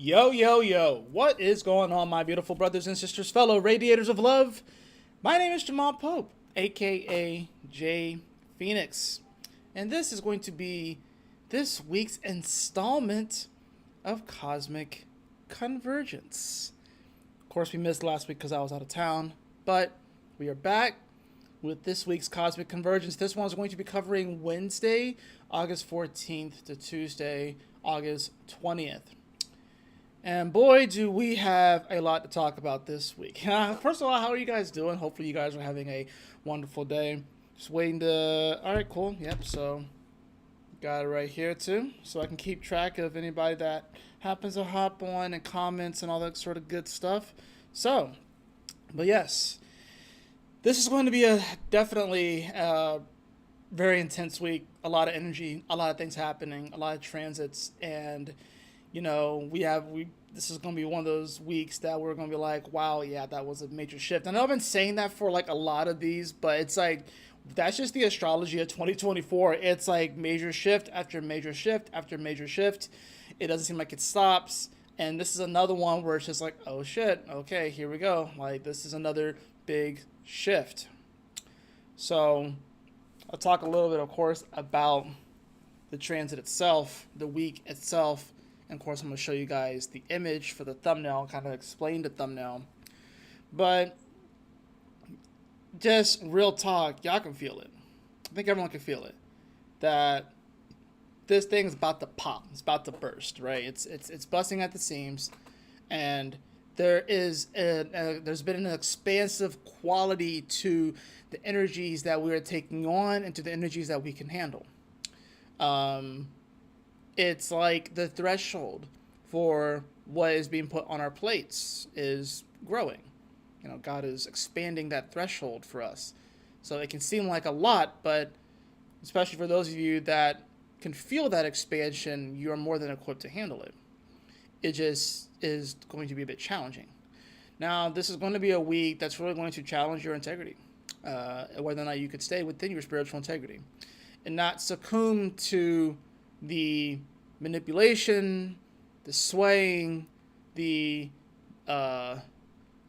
Yo, yo, yo, what is going on, my beautiful brothers and sisters, fellow radiators of love? My name is Jamal Pope, aka J Phoenix, and this is going to be this week's installment of Cosmic Convergence. Of course, we missed last week because I was out of town, but we are back with this week's Cosmic Convergence. This one's going to be covering Wednesday, August 14th to Tuesday, August 20th. And boy, do we have a lot to talk about this week. First of all, how are you guys doing? Hopefully you guys are having a wonderful day. Just waiting to... Alright, cool. Yep, so got it right here too. So I can keep track of anybody that happens to hop on and comments and all that sort of good stuff. So, but yes, this is going to be a definitely very intense week. A lot of energy, a lot of things happening, a lot of transits, and you know, this is going to be one of those weeks that we're going to be like, wow, yeah, that was a major shift. I know I've been saying that for like a lot of these, but it's like, that's just the astrology of 2024. It's like major shift after major shift after major shift. It doesn't seem like it stops. And this is another one where it's just like, oh shit, okay, here we go. Like, this is another big shift. So I'll talk a little bit, of course, about the transit itself, the week itself. And of course, I'm going to show you guys the image for the thumbnail, kind of explain the thumbnail. But just real talk, y'all can feel it. I think everyone can feel it. That this thing's about to pop. It's about to burst, right? It's busting at the seams. And there's been an expansive quality to the energies that we are taking on and to the energies that we can handle. It's like the threshold for what is being put on our plates is growing. You know, God is expanding that threshold for us. So it can seem like a lot, but especially for those of you that can feel that expansion, you are more than equipped to handle it. It just is going to be a bit challenging. Now, this is going to be a week that's really going to challenge your integrity, whether or not you could stay within your spiritual integrity and not succumb to the manipulation, the swaying, the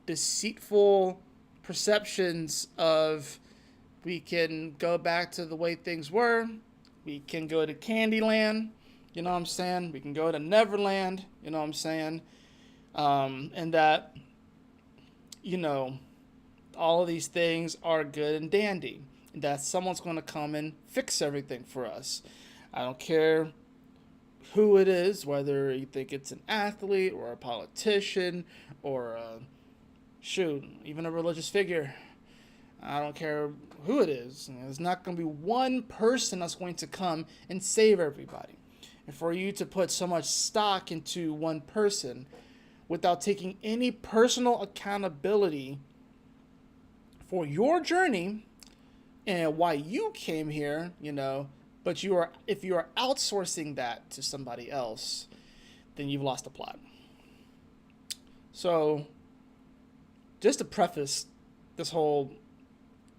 deceitful perceptions of we can go back to the way things were, we can go to Candyland, you know what I'm saying? We can go to Neverland, you know what I'm saying? And that, you know, all of these things are good and dandy. And that someone's going to come and fix everything for us. I don't care who it is, whether you think it's an athlete or a politician or even a religious figure. I don't care who it is. There's not going to be one person that's going to come and save everybody. And for you to put so much stock into one person without taking any personal accountability for your journey and why you came here, you know, but if you are outsourcing that to somebody else, then you've lost the plot. So, just to preface this whole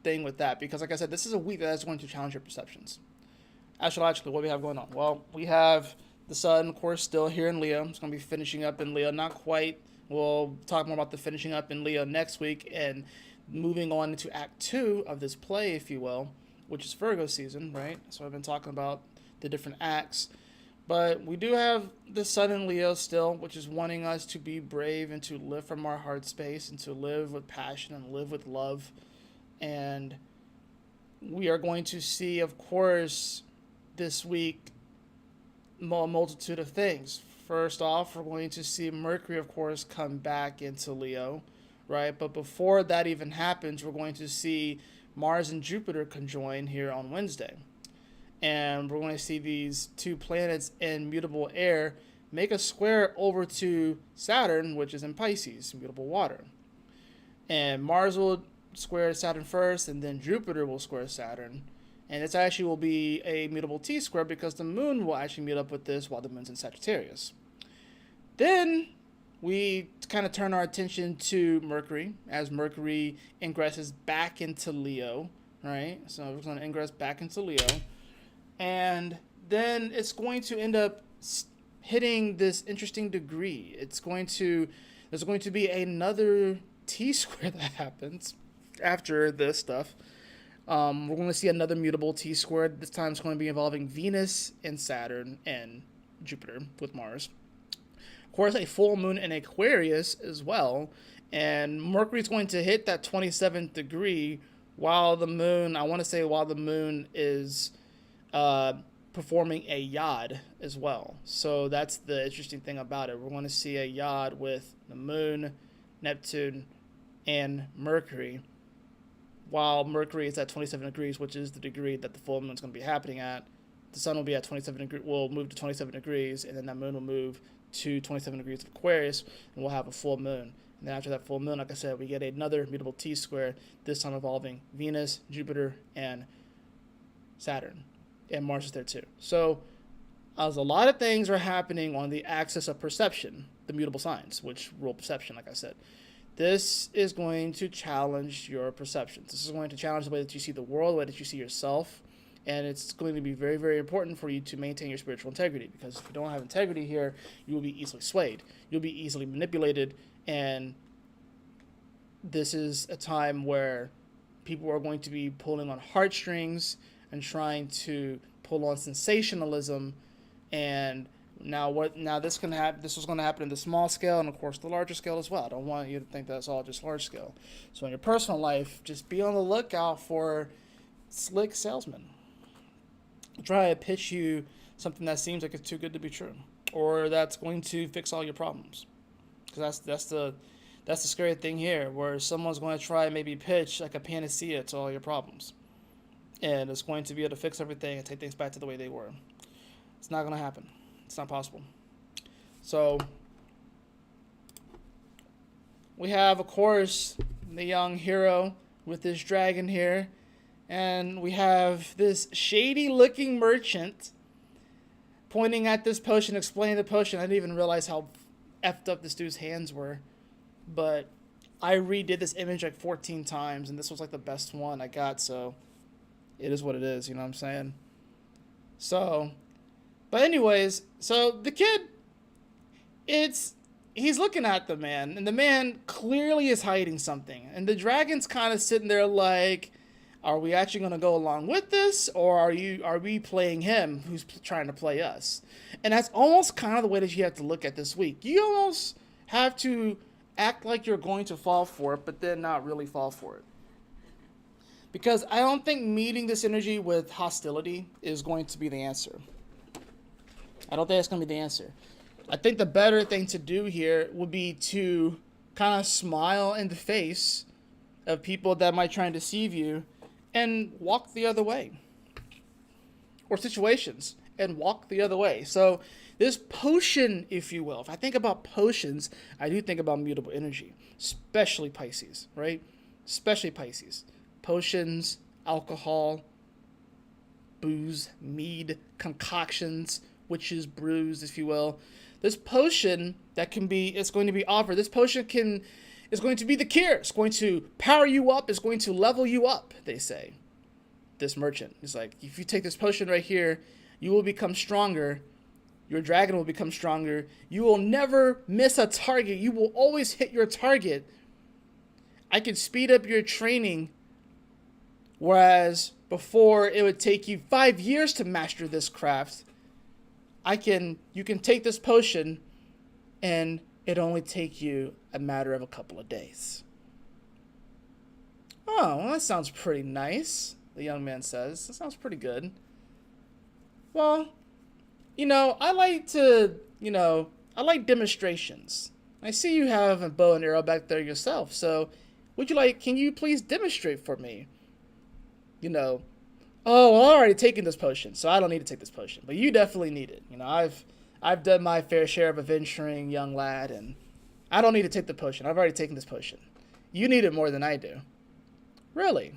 thing with that, because like I said, this is a week that is going to challenge your perceptions. Astrologically, what do we have going on? Well, we have the Sun, of course, still here in Leo. It's going to be finishing up in Leo. Not quite. We'll talk more about the finishing up in Leo next week and moving on into Act 2 of this play, if you will, which is Virgo season, right? So I've been talking about the different acts. But we do have the Sun in Leo still, which is wanting us to be brave and to live from our heart space and to live with passion and live with love. And we are going to see, of course, this week, a multitude of things. First off, we're going to see Mercury, of course, come back into Leo, right? But before that even happens, we're going to see Mars and Jupiter conjoin here on Wednesday. And we're going to see these two planets in mutable air make a square over to Saturn, which is in Pisces, mutable water. And Mars will square Saturn first, and then Jupiter will square Saturn. And this actually will be a mutable T-square because the moon will actually meet up with this while the moon's in Sagittarius. Then we kind of turn our attention to Mercury as Mercury ingresses back into Leo, right? So we're going to ingress back into Leo. And then it's going to end up hitting this interesting degree. There's going to be another T-square that happens after this stuff. We're going to see another mutable T-square. This time it's going to be involving Venus and Saturn and Jupiter with Mars. Of course, a full moon in Aquarius as well. And Mercury's going to hit that 27th degree while the moon, is performing a yod as well. So that's the interesting thing about it. We're going to see a yod with the moon, Neptune, and Mercury, while Mercury is at 27 degrees, which is the degree that the full moon is going to be happening at. The sun will be at 27 degrees, will move to 27 degrees, and then that moon will move to 27 degrees of Aquarius, and we'll have a full moon. And then after that full moon, like I said, we get another mutable T-square, this time involving Venus, Jupiter, and Saturn. And Mars is there too. So as a lot of things are happening on the axis of perception, the mutable signs, which rule perception, like I said. This is going to challenge your perceptions. This is going to challenge the way that you see the world, the way that you see yourself. And it's going to be very, very important for you to maintain your spiritual integrity, because if you don't have integrity here, you will be easily swayed. You'll be easily manipulated. And this is a time where people are going to be pulling on heartstrings and trying to pull on sensationalism. And now this was going to happen in the small scale and of course the larger scale as well. I don't want you to think that's all just large scale. So in your personal life, just be on the lookout for slick salesmen. Try to pitch you something that seems like it's too good to be true, or that's going to fix all your problems. Because that's the scary thing here, where someone's going to try and maybe pitch like a panacea to all your problems, and it's going to be able to fix everything and take things back to the way they were. It's not going to happen. It's not possible. So we have, of course, the young hero with this dragon here. And we have this shady-looking merchant pointing at this potion, explaining the potion. I didn't even realize how effed up this dude's hands were. But I redid this image like 14 times, and this was like the best one I got. So it is what it is, you know what I'm saying? So, but anyways, so the kid, he's looking at the man, and the man clearly is hiding something. And the dragon's kind of sitting there like, are we actually going to go along with this, or are we playing him who's trying to play us? And that's almost kind of the way that you have to look at this week. You almost have to act like you're going to fall for it, but then not really fall for it. Because I don't think meeting this energy with hostility is going to be the answer. I don't think that's going to be the answer. I think the better thing to do here would be to kind of smile in the face of people that might try and deceive you, and walk the other way. Or situations, and walk the other way. So this potion, if you will, if I think about potions, I do think about mutable energy, especially Pisces, right? Especially Pisces. Potions, alcohol, booze, mead, concoctions, witches' brews, if you will. This potion it's going to be offered. This potion is going to be the cure. It's going to power you up. It's going to level you up, they say. This merchant is like, if you take this potion right here, you will become stronger. Your dragon will become stronger. You will never miss a target. You will always hit your target. I can speed up your training, whereas before it would take you 5 years to master this craft. You can take this potion and it only take you a matter of a couple of days. Oh, well, that sounds pretty nice, the young man says. That sounds pretty good. Well, I like demonstrations. I see you have a bow and arrow back there yourself, so can you please demonstrate for me? Oh, well, I've already taken this potion, so I don't need to take this potion, but you definitely need it. I've done my fair share of adventuring, young lad, and I don't need to take the potion. I've already taken this potion. You need it more than I do. Really?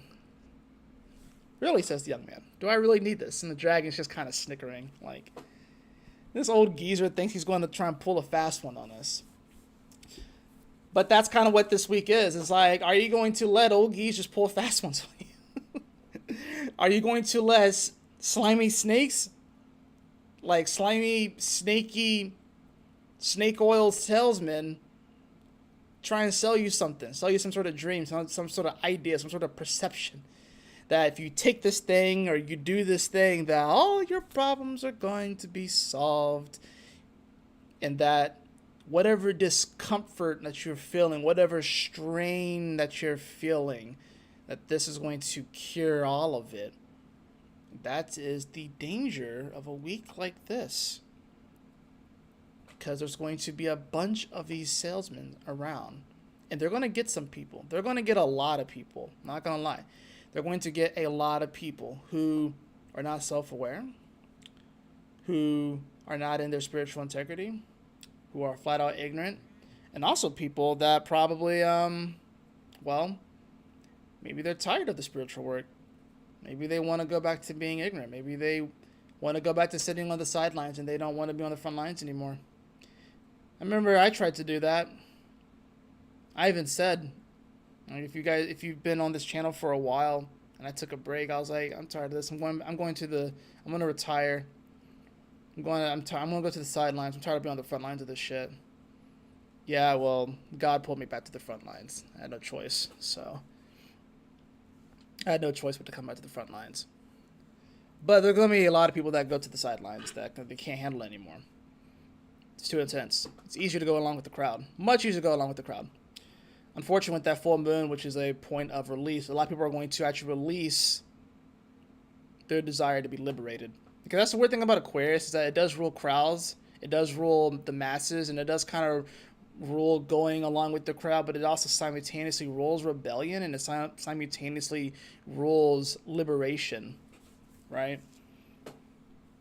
Really, says the young man. Do I really need this? And the dragon's just kind of snickering. Like, this old geezer thinks he's going to try and pull a fast one on us. But that's kind of what this week is. It's like, are you going to let old geese just pull fast ones on you? Are you going to let slimy snakes, like slimy, snaky snake oil salesman try and sell you something, sell you some sort of dream, some sort of idea, some sort of perception that if you take this thing or you do this thing, that all your problems are going to be solved, and that whatever discomfort that you're feeling, whatever strain that you're feeling, that this is going to cure all of it. That is the danger of a week like this. Because there's going to be a bunch of these salesmen around. And they're going to get some people. They're going to get a lot of people. Not going to lie. They're going to get a lot of people who are not self-aware, who are not in their spiritual integrity, who are flat out ignorant, and also people that probably, maybe they're tired of the spiritual work. Maybe they want to go back to being ignorant. Maybe they want to go back to sitting on the sidelines and they don't want to be on the front lines anymore. I remember I tried to do that. I even said, if you've been on this channel for a while and I took a break, I was like, I'm tired of this. I'm going to retire. I'm going to go to the sidelines. I'm tired of being on the front lines of this shit. Yeah, well, God pulled me back to the front lines. I had no choice. So I had no choice but to come back to the front lines. But there are going to be a lot of people that go to the sidelines that they can't handle it anymore. It's too intense. It's easier to go along with the crowd. Much easier to go along with the crowd. Unfortunately, with that full moon, which is a point of release, a lot of people are going to actually release their desire to be liberated. Because that's the weird thing about Aquarius, is that it does rule crowds, it does rule the masses, and it does kind of rule going along with the crowd, but it also simultaneously rules rebellion, and it simultaneously rules liberation, right?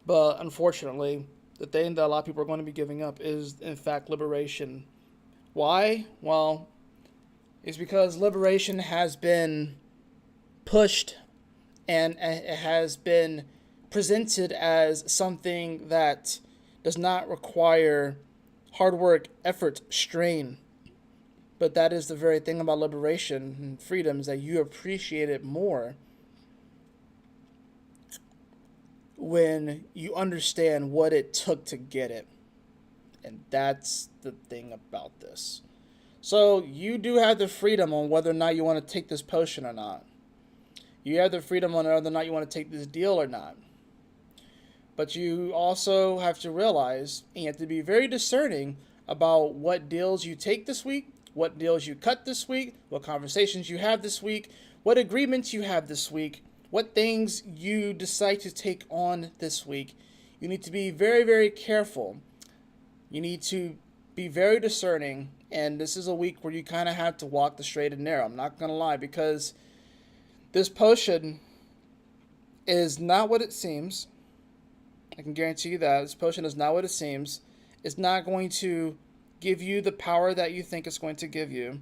But unfortunately, the thing that a lot of people are going to be giving up is, in fact, liberation. Why? Well, it's because liberation has been pushed and it has been presented as something that does not require hard work, effort, strain. But that is the very thing about liberation and freedom, is that you appreciate it more when you understand what it took to get it. And that's the thing about this. So you do have the freedom on whether or not you want to take this potion or not. You have the freedom on whether or not you want to take this deal or not. But you also have to realize, and you have to be very discerning about what deals you take this week, what deals you cut this week, what conversations you have this week, what agreements you have this week, what things you decide to take on this week. You need to be very, very careful. You need to be very discerning, and this is a week where you kind of have to walk the straight and narrow. I'm not going to lie, because this potion is not what it seems. I can guarantee you that. This potion is not what it seems. It's not going to give you the power that you think it's going to give you.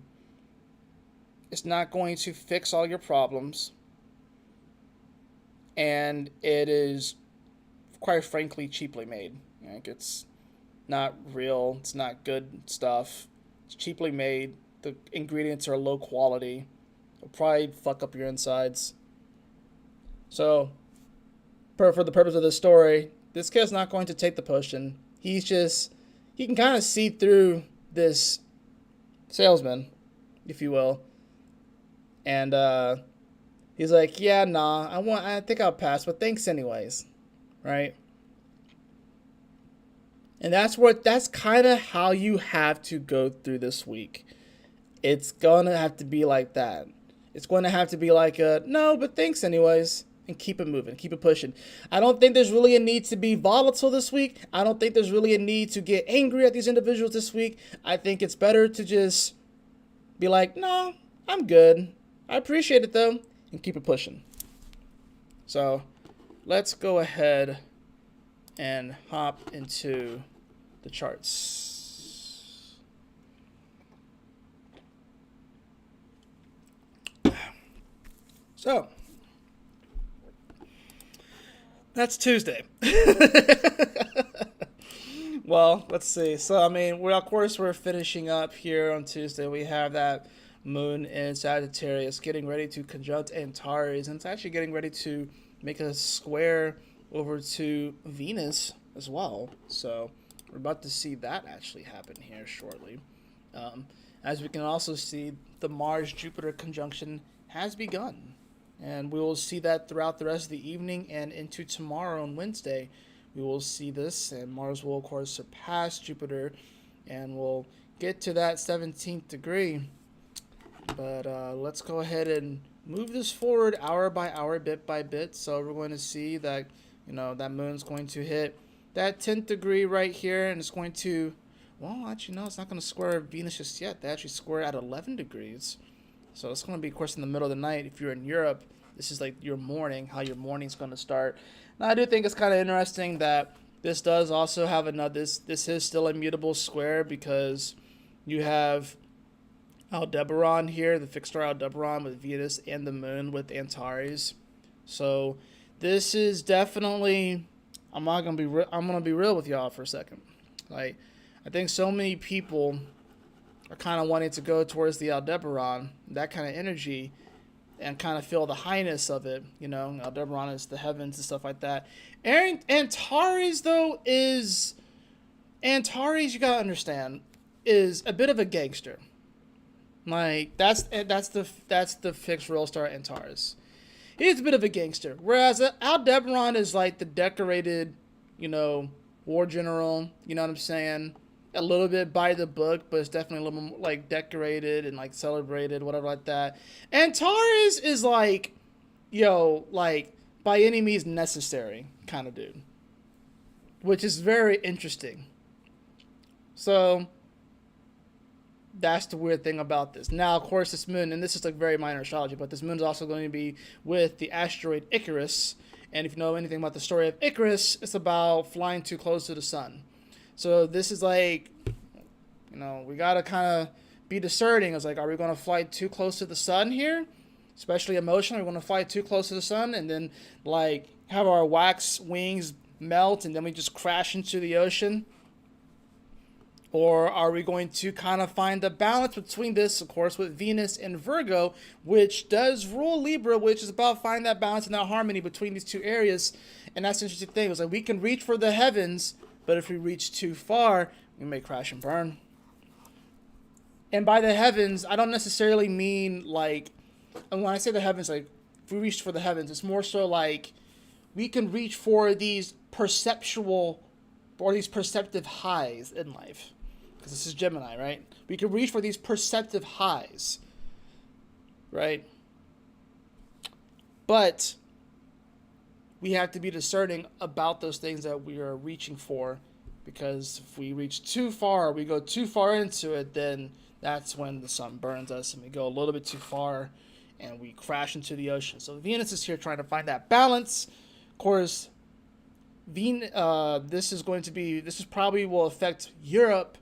It's not going to fix all your problems. And it is, quite frankly, cheaply made. Like, it's not real. It's not good stuff. It's cheaply made. The ingredients are low quality. It'll probably fuck up your insides. So, for the purpose of this story, this kid's not going to take the potion. He can kind of see through this salesman, if you will. And he's like, yeah, nah, I think I'll pass, but thanks anyways, right? And that's kind of how you have to go through this week. It's going to have to be like that. It's going to have to be like no, but thanks anyways. And keep it moving, keep it pushing. I don't think there's really a need to be volatile this week. I don't think there's really a need to get angry at these individuals this week. I think it's better to just be like, no, I'm good. I appreciate it though, and keep it pushing. So let's go ahead and hop into the charts. So that's Tuesday. Well, let's see. So, I mean, of course, we're finishing up here on Tuesday. We have that moon in Sagittarius getting ready to conjunct Antares, and it's actually getting ready to make a square over to Venus as well. So, We're about to see that actually happen here shortly. As we can also see, the Mars-Jupiter conjunction has begun. And we will see that throughout the rest of the evening and into tomorrow on Wednesday. We will see this, and Mars will, of course, surpass Jupiter, and we'll get to that 17th degree. But let's go ahead and move this forward hour by hour, bit by bit. So we're going to see that, that moon's going to hit that 10th degree right here, and it's going to, well, actually, no, it's not going to square Venus just yet. They actually square at 11 degrees. So it's going to be, of course, in the middle of the night. If you're in Europe, this is like your morning, how your morning's going to start. Now, I do think it's kind of interesting that this does also have another, this is still a mutable square, because you have Aldebaran here, the fixed star Aldebaran with Venus and the moon with Antares. So this is definitely, I'm going to be real with y'all for a second. Like, I think so many people are kind of wanting to go towards the Aldebaran, that kind of energy, and kind of feel the highness of it. Aldebaran is the heavens and stuff like that. And Antares, though, Antares, you gotta understand, is a bit of a gangster. Like, that's the fixed real star Antares. He's a bit of a gangster. Whereas Aldebaran is like the decorated, war general. You know what I'm saying? A little bit by the book, but it's definitely a little more like decorated and like celebrated, whatever like that. Antares is like, like by any means necessary kind of dude, which is very interesting. So that's the weird thing about this. Now, of course, this moon, and this is like very minor astrology, but this moon is also going to be with the asteroid Icarus. And if you know anything about the story of Icarus, it's about flying too close to the sun. So this is like, we got to kind of be discerning. It's like, are we going to fly too close to the sun here? Especially emotionally, we're going to fly too close to the sun and then like have our wax wings melt and then we just crash into the ocean? Or are we going to kind of find the balance between this, of course, with Venus and Virgo, which does rule Libra, which is about finding that balance and that harmony between these two areas. And that's the interesting thing. It's like we can reach for the heavens, but if we reach too far, we may crash and burn. And by the heavens, I don't necessarily mean like, and when I say the heavens, like if we reach for the heavens, it's more so like we can reach for these perceptive highs in life. Because this is Gemini, right? We can reach for these perceptive highs, right? But we have to be discerning about those things that we are reaching for, because if we reach too far, we go too far into it, then that's when the sun burns us and we go a little bit too far and we crash into the ocean. So Venus is here trying to find that balance. Of course, this is probably will affect Europe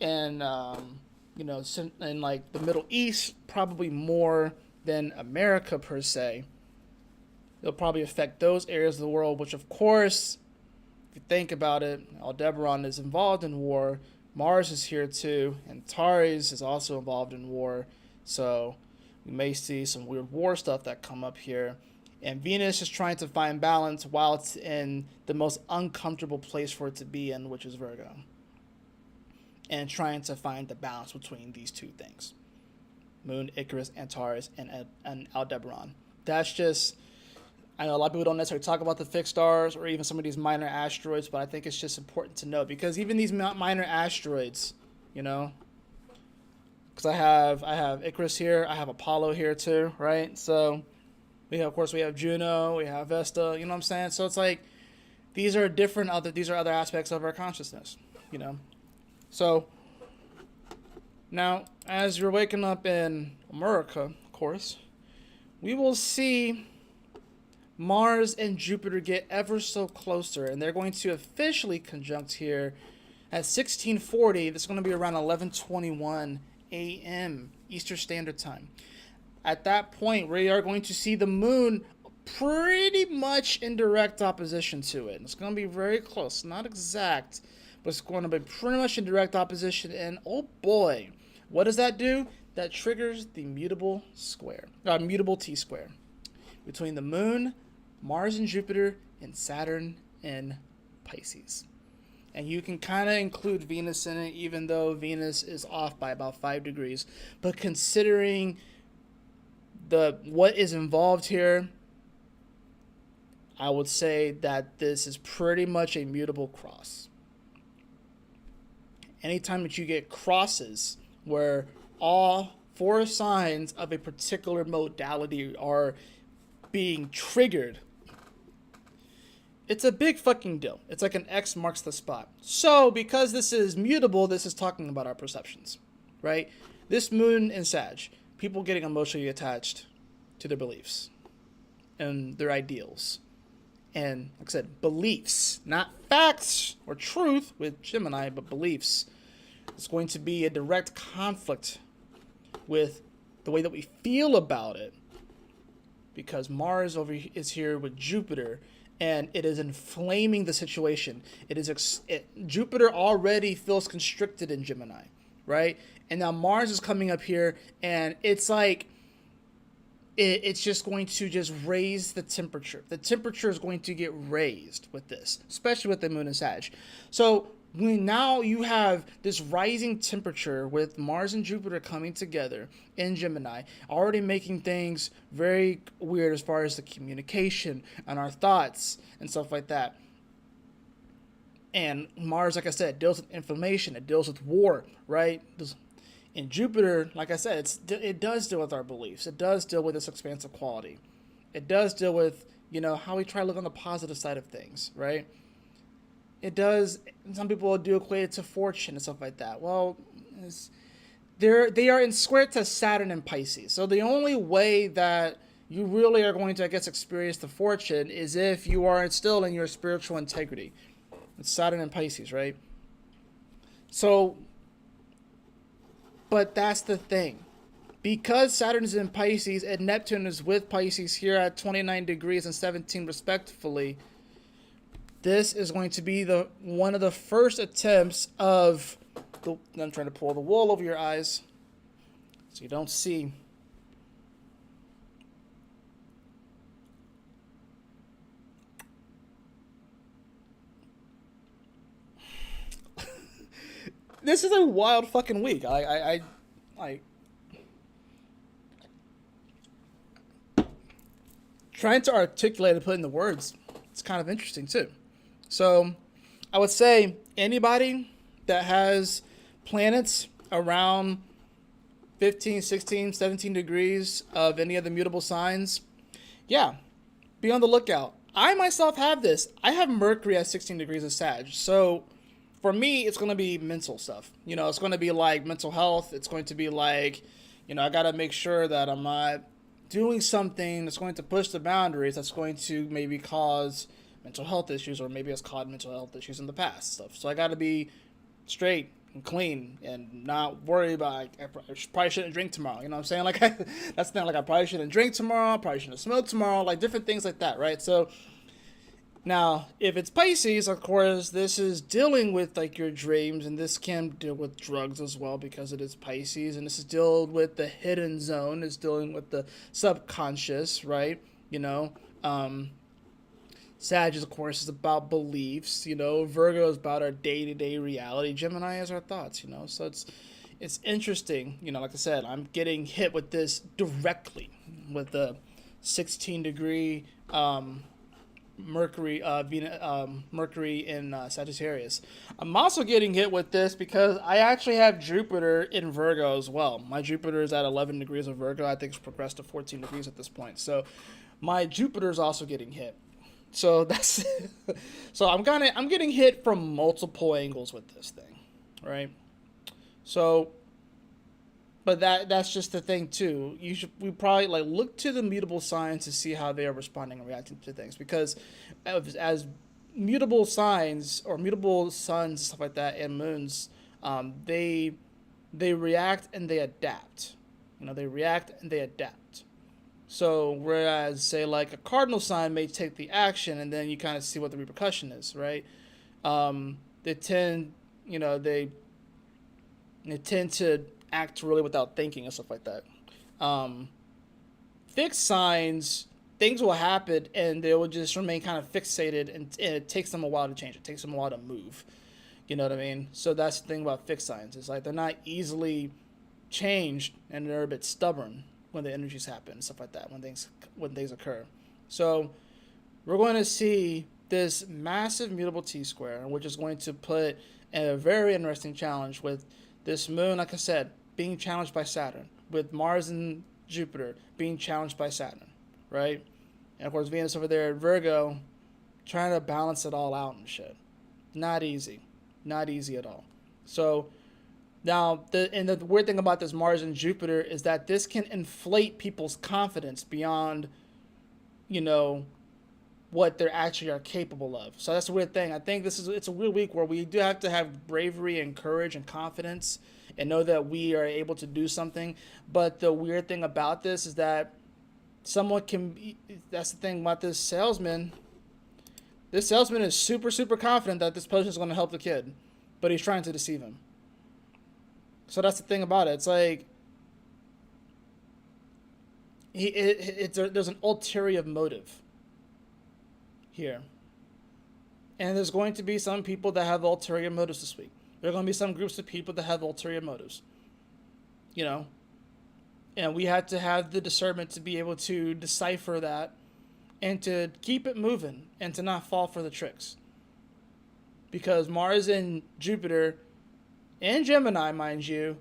and in like the Middle East probably more than America per se. It'll probably affect those areas of the world, which of course, if you think about it, Aldebaran is involved in war. Mars is here too, and Antares is also involved in war. So we may see some weird war stuff that come up here. And Venus is trying to find balance while it's in the most uncomfortable place for it to be in, which is Virgo. And trying to find the balance between these two things. Moon, Icarus, Antares, and Aldebaran. That's just, I know a lot of people don't necessarily talk about the fixed stars or even some of these minor asteroids, but I think it's just important to know, because even these minor asteroids, because I have Icarus here, I have Apollo here too, right? So we have Juno, we have Vesta, you know what I'm saying? So it's like these are other aspects of our consciousness, So now, as you're waking up in America, of course, we will see Mars and Jupiter get ever so closer, and they're going to officially conjunct here at 1640. This is going to be around 11:21 a.m. Eastern Standard Time. At that point, we are going to see the moon pretty much in direct opposition to it. It's going to be very close, not exact, but it's going to be pretty much in direct opposition. And oh boy, what does that do? That triggers the mutable T-Square between the moon, Mars and Jupiter, and Saturn and Pisces. And you can kind of include Venus in it, even though Venus is off by about 5 degrees. But considering what is involved here, I would say that this is pretty much a mutable cross. Anytime that you get crosses where all 4 signs of a particular modality are being triggered, it's a big fucking deal. It's like an X marks the spot. So, because this is mutable, this is talking about our perceptions, right? This moon in Sag, people getting emotionally attached to their beliefs and their ideals. And, like I said, beliefs, not facts or truth with Gemini, but beliefs. It's going to be a direct conflict with the way that we feel about it, because Mars is here with Jupiter, and it is inflaming the situation. Jupiter already feels constricted in Gemini, right? And now Mars is coming up here, and it's like it's just going to just raise the temperature. The temperature is going to get raised with this, especially with the moon and Sag. So now you have this rising temperature with Mars and Jupiter coming together in Gemini, already making things very weird as far as the communication and our thoughts and stuff like that. And Mars, like I said, deals with inflammation. It deals with war, right? In Jupiter, like I said, it does deal with our beliefs. It does deal with this expansive quality. It does deal with, how we try to look on the positive side of things, right? It does. Some people do equate it to fortune and stuff like that. Well, they are in square to Saturn and Pisces. So the only way that you really are going to, I guess, experience the fortune is if you are still in your spiritual integrity. It's Saturn and Pisces, right? So, but that's the thing. Because Saturn is in Pisces and Neptune is with Pisces here at 29 degrees and 17 respectively, this is going to be one of the first attempts of... I'm trying to pull the wool over your eyes so you don't see. This is a wild fucking week. I trying to articulate and put in the words. It's kind of interesting too. So I would say anybody that has planets around 15, 16, 17 degrees of any of the mutable signs, yeah, be on the lookout. I myself have this. I have Mercury at 16 degrees of Sag. So for me, it's going to be mental stuff. It's going to be like mental health. It's going to be like, I got to make sure that I'm not doing something that's going to push the boundaries, that's going to maybe cause mental health issues, or maybe has caused mental health issues in the past stuff. So I got to be straight and clean and not worry about, I probably shouldn't drink tomorrow. You know what I'm saying? Like, that's the thing. Like, I probably shouldn't drink tomorrow. Probably shouldn't smoke tomorrow. Like, different things like that, right? So now, if it's Pisces, of course, this is dealing with, like, your dreams, and this can deal with drugs as well because it is Pisces, and this is dealing with the hidden zone, it's dealing with the subconscious, right? Sag, of course, is about beliefs, Virgo is about our day-to-day reality, Gemini is our thoughts, so it's interesting, like I said, I'm getting hit with this directly with the 16-degree Mercury in Sagittarius. I'm also getting hit with this because I actually have Jupiter in Virgo as well. My Jupiter is at 11 degrees of Virgo. I think it's progressed to 14 degrees at this point. So my Jupiter is also getting hit. So that's so I'm getting hit from multiple angles with this thing, right? So, but that's just the thing too. We probably look to the mutable signs to see how they are responding and reacting to things, because as mutable signs or mutable suns and stuff like that and moons, they react and they adapt. They react and they adapt. So whereas, say, like a cardinal sign may take the action and then you kind of see what the repercussion is, right? They tend to act really without thinking and stuff like that. Fixed signs, things will happen and they will just remain kind of fixated, and it takes them a while to change. It takes them a while to move. You know what I mean? So that's the thing about fixed signs. It's like they're not easily changed, and they're a bit stubborn when the energies happen and stuff like that, when things occur. So we're going to see this massive mutable T-square, which is going to put a very interesting challenge with this moon, like I said, being challenged by Saturn, with Mars and Jupiter being challenged by Saturn, right? And of course, Venus over there at Virgo, trying to balance it all out and shit. Not easy. Not easy at all. So now, the weird thing about this Mars and Jupiter is that this can inflate people's confidence beyond, you know, what they actually are capable of. So that's a weird thing. I think it's a weird week where we do have to have bravery and courage and confidence and know that we are able to do something. But the weird thing about this is that that's the thing about this salesman. This salesman is super, super confident that this potion is going to help the kid, but he's trying to deceive him. So that's the thing about it. It's like there's an ulterior motive here. And there's going to be some people that have ulterior motives this week. There are going to be some groups of people that have ulterior motives. You know? And we have to have the discernment to be able to decipher that and to keep it moving and to not fall for the tricks. Because Mars and Jupiter and Gemini, mind you,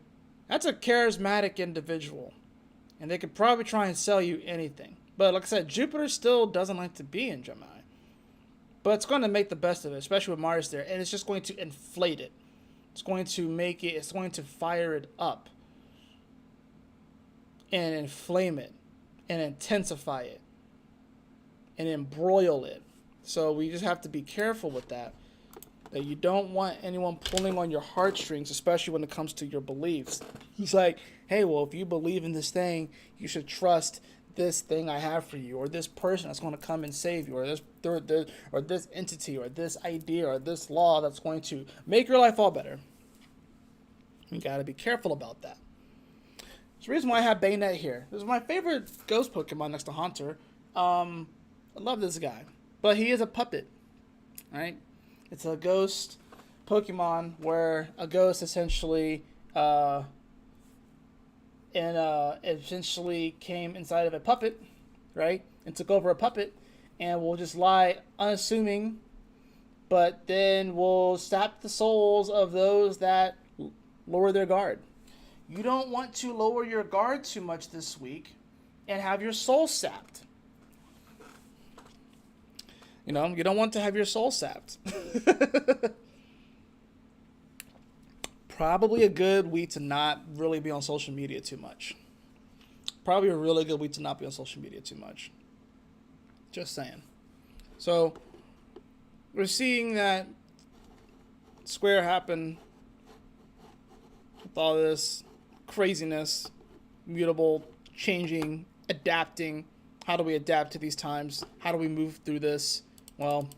that's a charismatic individual. And they could probably try and sell you anything. But like I said, Jupiter still doesn't like to be in Gemini. But it's going to make the best of it, especially with Mars there. And it's just going to inflate it. It's going to fire it up. And inflame it. And intensify it. And embroil it. So we just have to be careful with that. That you don't want anyone pulling on your heartstrings, especially when it comes to your beliefs. He's like, hey, well, if you believe in this thing, you should trust this thing I have for you, or this person that's going to come and save you, or this entity, or this idea, or this law that's going to make your life all better. You got to be careful about that. There's the reason why I have Bayonet here. This is my favorite ghost Pokemon next to Haunter. I love this guy, but he is a puppet, right? It's a ghost Pokemon where a ghost essentially essentially came inside of a puppet, right? And took over a puppet and will just lie unassuming, but then will sap the souls of those that lower their guard. You don't want to lower your guard too much this week and have your soul sapped. You know, you don't want to have your soul sapped. Probably a good week to not really be on social media too much. Probably a really good week to not be on social media too much. Just saying. So, we're seeing that square happen with all this craziness, mutable, changing, adapting. How do we adapt to these times? How do we move through this? Well,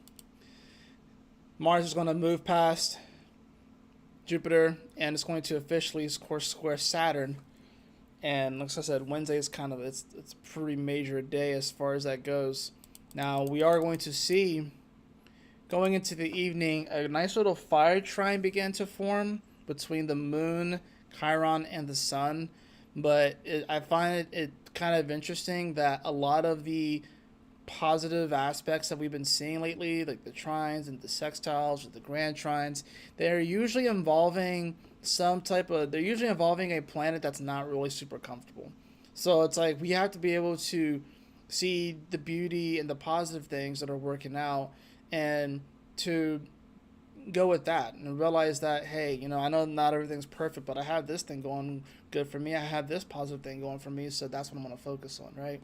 Mars is going to move past Jupiter, and it's going to officially square Saturn. And like I said, Wednesday is kind of it's a pretty major day as far as that goes. Now we are going to see, going into the evening, a nice little fire trine begin to form between the moon, Chiron, and the sun. But I find it kind of interesting that a lot of the positive aspects that we've been seeing lately, like the trines and the sextiles or the grand trines, they're usually involving a planet that's not really super comfortable. So it's like we have to be able to see the beauty and the positive things that are working out and to go with that and realize that, hey, you know, I know not everything's perfect, but I have this thing going good for me. I have this positive thing going for me, so that's what I'm going to focus on, right?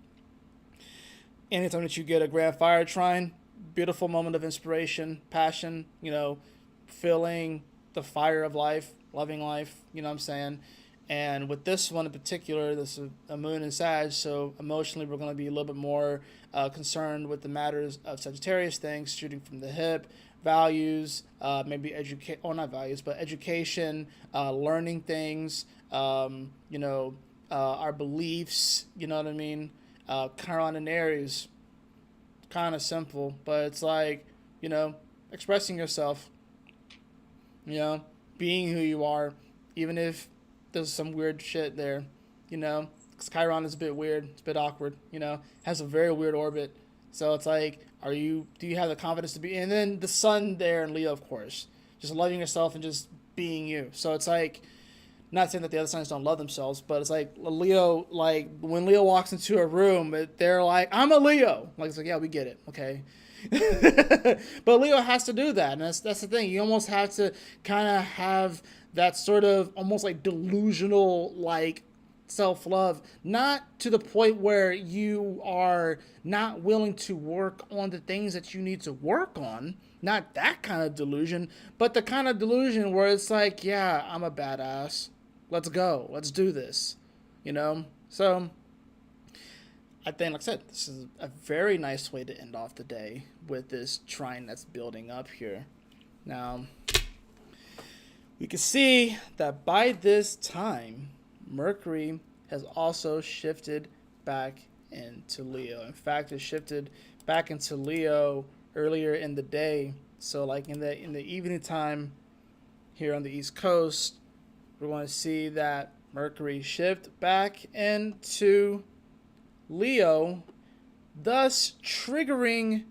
Anytime that you get a grand fire trine, beautiful moment of inspiration, passion, you know, feeling the fire of life, loving life, you know what I'm saying? And with this one in particular, this is a moon in Sag, so emotionally we're going to be a little bit more concerned with the matters of Sagittarius things, shooting from the hip, values, maybe not values, but education, learning things, you know, our beliefs, you know what I mean? Chiron and Aries, kind of simple, but it's like, you know, expressing yourself, you know, being who you are, even if there's some weird shit there, you know, because Chiron is a bit weird, it's a bit awkward, you know, has a very weird orbit. So it's like, do you have the confidence to be, and then the sun there in Leo, of course, just loving yourself and just being you. So it's like, not saying that the other signs don't love themselves, but it's like Leo, like when Leo walks into a room, they're like, I'm a Leo. Like, it's like, yeah, we get it. Okay. But Leo has to do that. And that's the thing. You almost have to kind of have that sort of almost like delusional, like self-love, not to the point where you are not willing to work on the things that you need to work on, not that kind of delusion, but the kind of delusion where it's like, yeah, I'm a badass, let's go, let's do this, you know. So I think, like I said, this is a very nice way to end off the day with this trine that's building up here. Now we can see that by this time Mercury has also shifted back into Leo. In fact, it shifted back into Leo earlier in the day. So like in the evening time here on the East Coast, we're going to see that Mercury shift back into Leo, thus triggering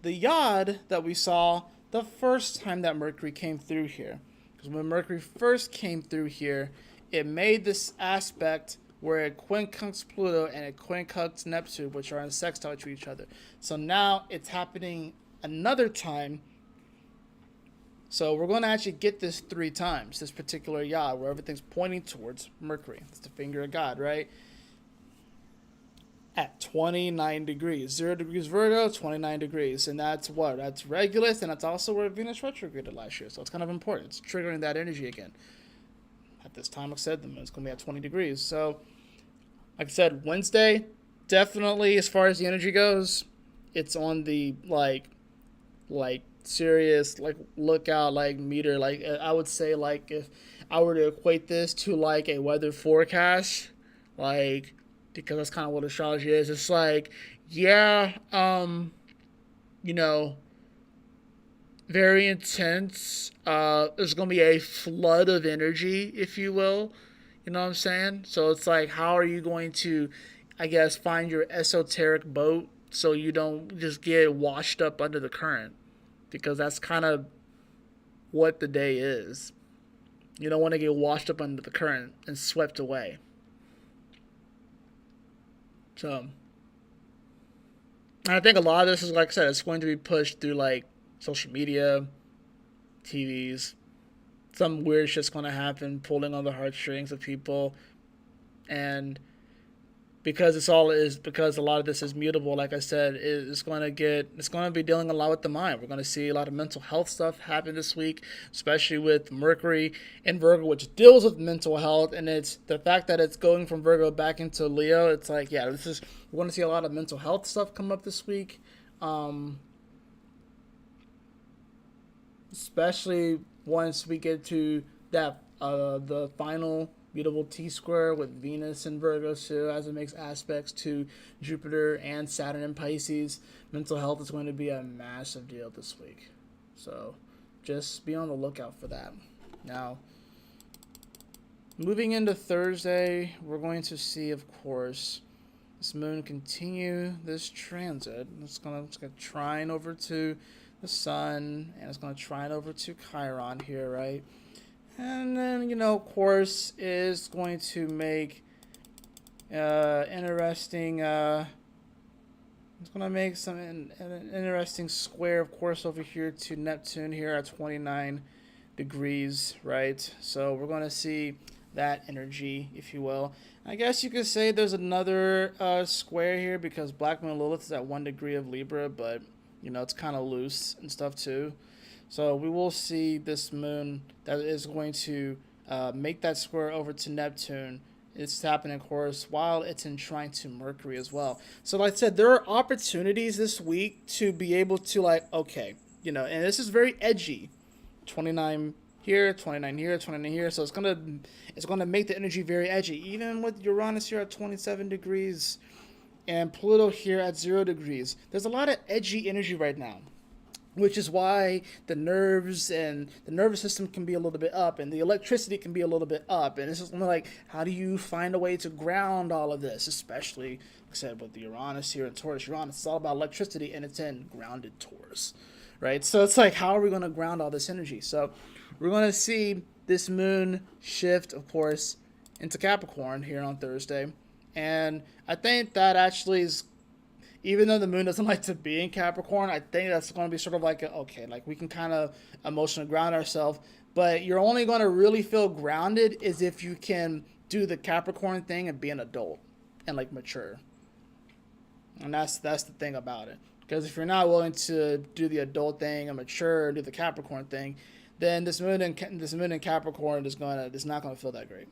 the yod that we saw the first time that Mercury came through here. Because when Mercury first came through here, it made this aspect where it quincunx Pluto and it quincunx Neptune, which are in sextile to each other. So now it's happening another time. So we're going to actually get this 3 times, this particular yod, where everything's pointing towards Mercury. It's the finger of God, right? At 29 degrees. 0 degrees Virgo, 29 degrees. And that's what? That's Regulus, and that's also where Venus retrograded last year. So it's kind of important. It's triggering that energy again. At this time, like I said, it's going to be at 20 degrees. So, like I said, Wednesday, definitely, as far as the energy goes, it's on the, like serious, like, lookout, like, meter. Like, I would say, like, if I were to equate this to, like, a weather forecast, like, because that's kind of what astrology is. It's like, yeah, you know, very intense. There's going to be a flood of energy, if you will. You know what I'm saying? So it's like, how are you going to, I guess, find your esoteric boat so you don't just get washed up under the current? Because that's kind of what the day is. You don't want to get washed up under the current and swept away. So, I think a lot of this is, like I said, it's going to be pushed through, like, social media, TVs. Some weird shit's going to happen, pulling on the heartstrings of people. And because because a lot of this is mutable, like I said, it's going to be dealing a lot with the mind. We're going to see a lot of mental health stuff happen this week, especially with Mercury in Virgo, which deals with mental health. And it's the fact that it's going from Virgo back into Leo. It's like, yeah, we're going to see a lot of mental health stuff come up this week. Especially once we get to that, the final Mutable T-Square with Venus and Virgo too, as it makes aspects to Jupiter and Saturn and Pisces. Mental health is going to be a massive deal this week. So just be on the lookout for that. Now, moving into Thursday, we're going to see, of course, this moon continue this transit. It's going to trine over to the sun, and it's going to trine over to Chiron here, right? And then, of course, is going to make interesting. It's going to make an interesting square, of course, over here to Neptune here at 29 degrees, right? So we're going to see that energy, if you will. I guess you could say there's another square here because Black Moon Lilith is at 1 degree of Libra, but it's kind of loose and stuff too. So we will see this moon that is going to make that square over to Neptune. It's happening, of course, while it's in trine to Mercury as well. So like I said, there are opportunities this week to be able to, like, okay, and this is very edgy. 29 here, 29 here, 29 here. So it's gonna make the energy very edgy. Even with Uranus here at 27 degrees and Pluto here at 0 degrees. There's a lot of edgy energy right now. which is why the nerves and the nervous system can be a little bit up and the electricity can be a little bit up. And it's just like, how do you find a way to ground all of this, especially, like I said, with the Uranus here in Taurus. Uranus is all about electricity, and it's in grounded Taurus, right? So it's like, how are we going to ground all this energy? So we're going to see this moon shift, of course, into Capricorn here on Thursday. And I think that actually is, even though the moon doesn't like to be in Capricorn, I think that's going to be sort of like, okay, like we can kind of emotionally ground ourselves, but you're only going to really feel grounded is if you can do the Capricorn thing and be an adult and like mature. And that's the thing about it. Because if you're not willing to do the adult thing and mature and do the Capricorn thing, then this moon in Capricorn is not going to feel that great.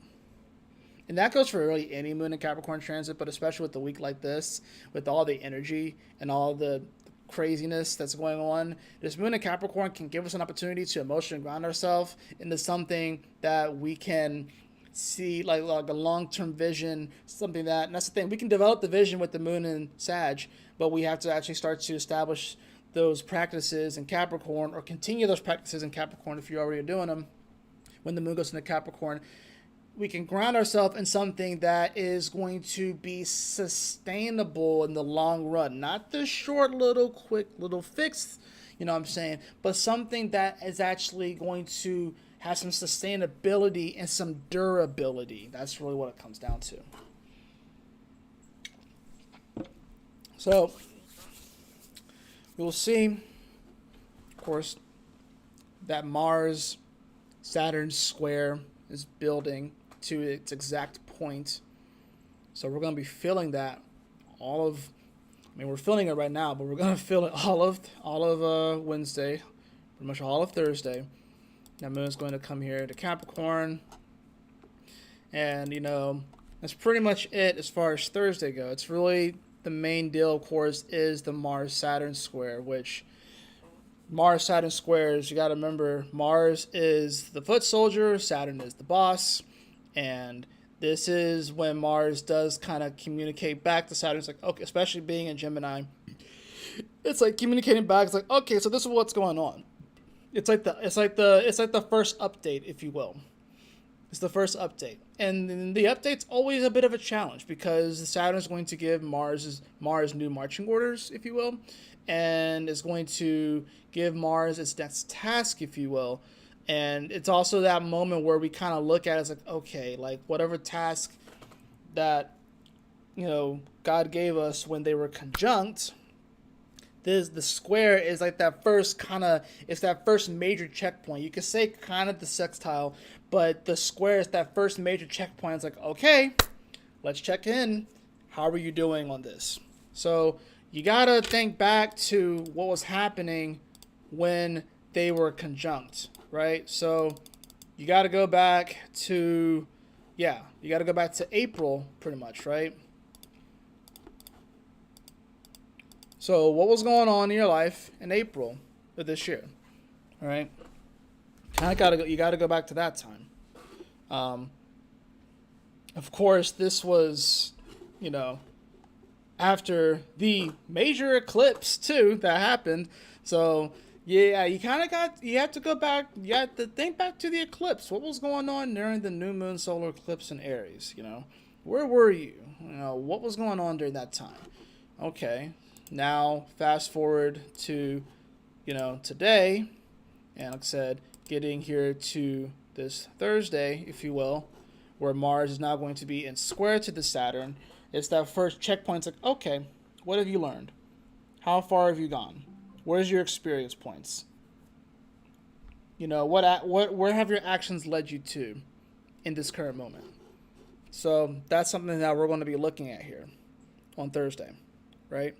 And that goes for really any moon in Capricorn transit, but especially with the week like this, with all the energy and all the craziness that's going on, this moon in Capricorn can give us an opportunity to emotionally ground ourselves into something that we can see, like a long-term vision, something that, and that's the thing, we can develop the vision with the moon in Sag, but we have to actually start to establish those practices in Capricorn, or continue those practices in Capricorn if you're already doing them. When the moon goes into Capricorn, we can ground ourselves in something that is going to be sustainable in the long run. Not the short little, quick little fix, you know what I'm saying? But something that is actually going to have some sustainability and some durability. That's really what it comes down to. So, we'll see, of course, that Mars-Saturn square is building to its exact point. So we're going to be feeling that we're feeling it right now, but we're going to feel it all of Wednesday, pretty much all of Thursday. That moon is going to come here to Capricorn. And, that's pretty much it as far as Thursday goes. It's really the main deal, of course, is the Mars-Saturn square, which Mars-Saturn squares, you got to remember, Mars is the foot soldier, Saturn is the boss. And this is when Mars does kind of communicate back to Saturn. It's like, okay, especially being in Gemini, it's like communicating back. It's like, okay, so this is what's going on. It's like the first update, if you will. It's the first update, and the update's always a bit of a challenge because Saturn is going to give Mars new marching orders, if you will, and is going to give Mars its next task, if you will. And it's also that moment where we kind of look at it as like, okay, like whatever task that, God gave us when they were conjunct, the square is like that first it's that first major checkpoint. You could say kind of the sextile, but the square is that first major checkpoint. It's like, okay, let's check in. How are you doing on this? So you got to think back to what was happening when they were conjunct. Right, so you got to go back to, April, pretty much, right? So what was going on in your life in April of this year? All right, you got to go back to that time. Of course, this was, after the major eclipse too that happened. So yeah, you have to think back to the eclipse. What was going on during the new moon solar eclipse in Aries, Where were you? What was going on during that time? Okay, now fast forward to, today, and like I said, getting here to this Thursday, if you will, where Mars is now going to be in square to the Saturn. It's that first checkpoint. It's like, okay, what have you learned? How far have you gone? Where's your experience points? Where have your actions led you to in this current moment? So that's something that we're going to be looking at here on Thursday, right?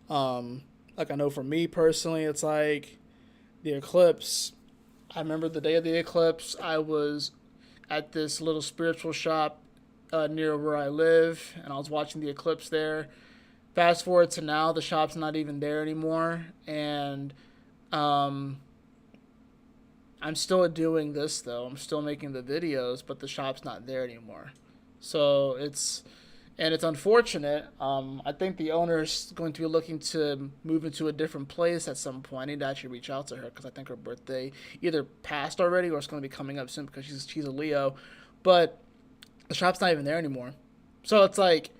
Like I know for me personally, it's like the eclipse. I remember the day of the eclipse, I was at this little spiritual shop near where I live, and I was watching the eclipse there. Fast forward to now, the shop's not even there anymore, and I'm still doing this though. I'm still making the videos, but the shop's not there anymore. So it's And it's unfortunate. I think the owner's going to be looking to move into a different place at some point. I need to actually reach out to her because I think her birthday either passed already or it's going to be coming up soon because she's a Leo. But the shop's not even there anymore. So it's like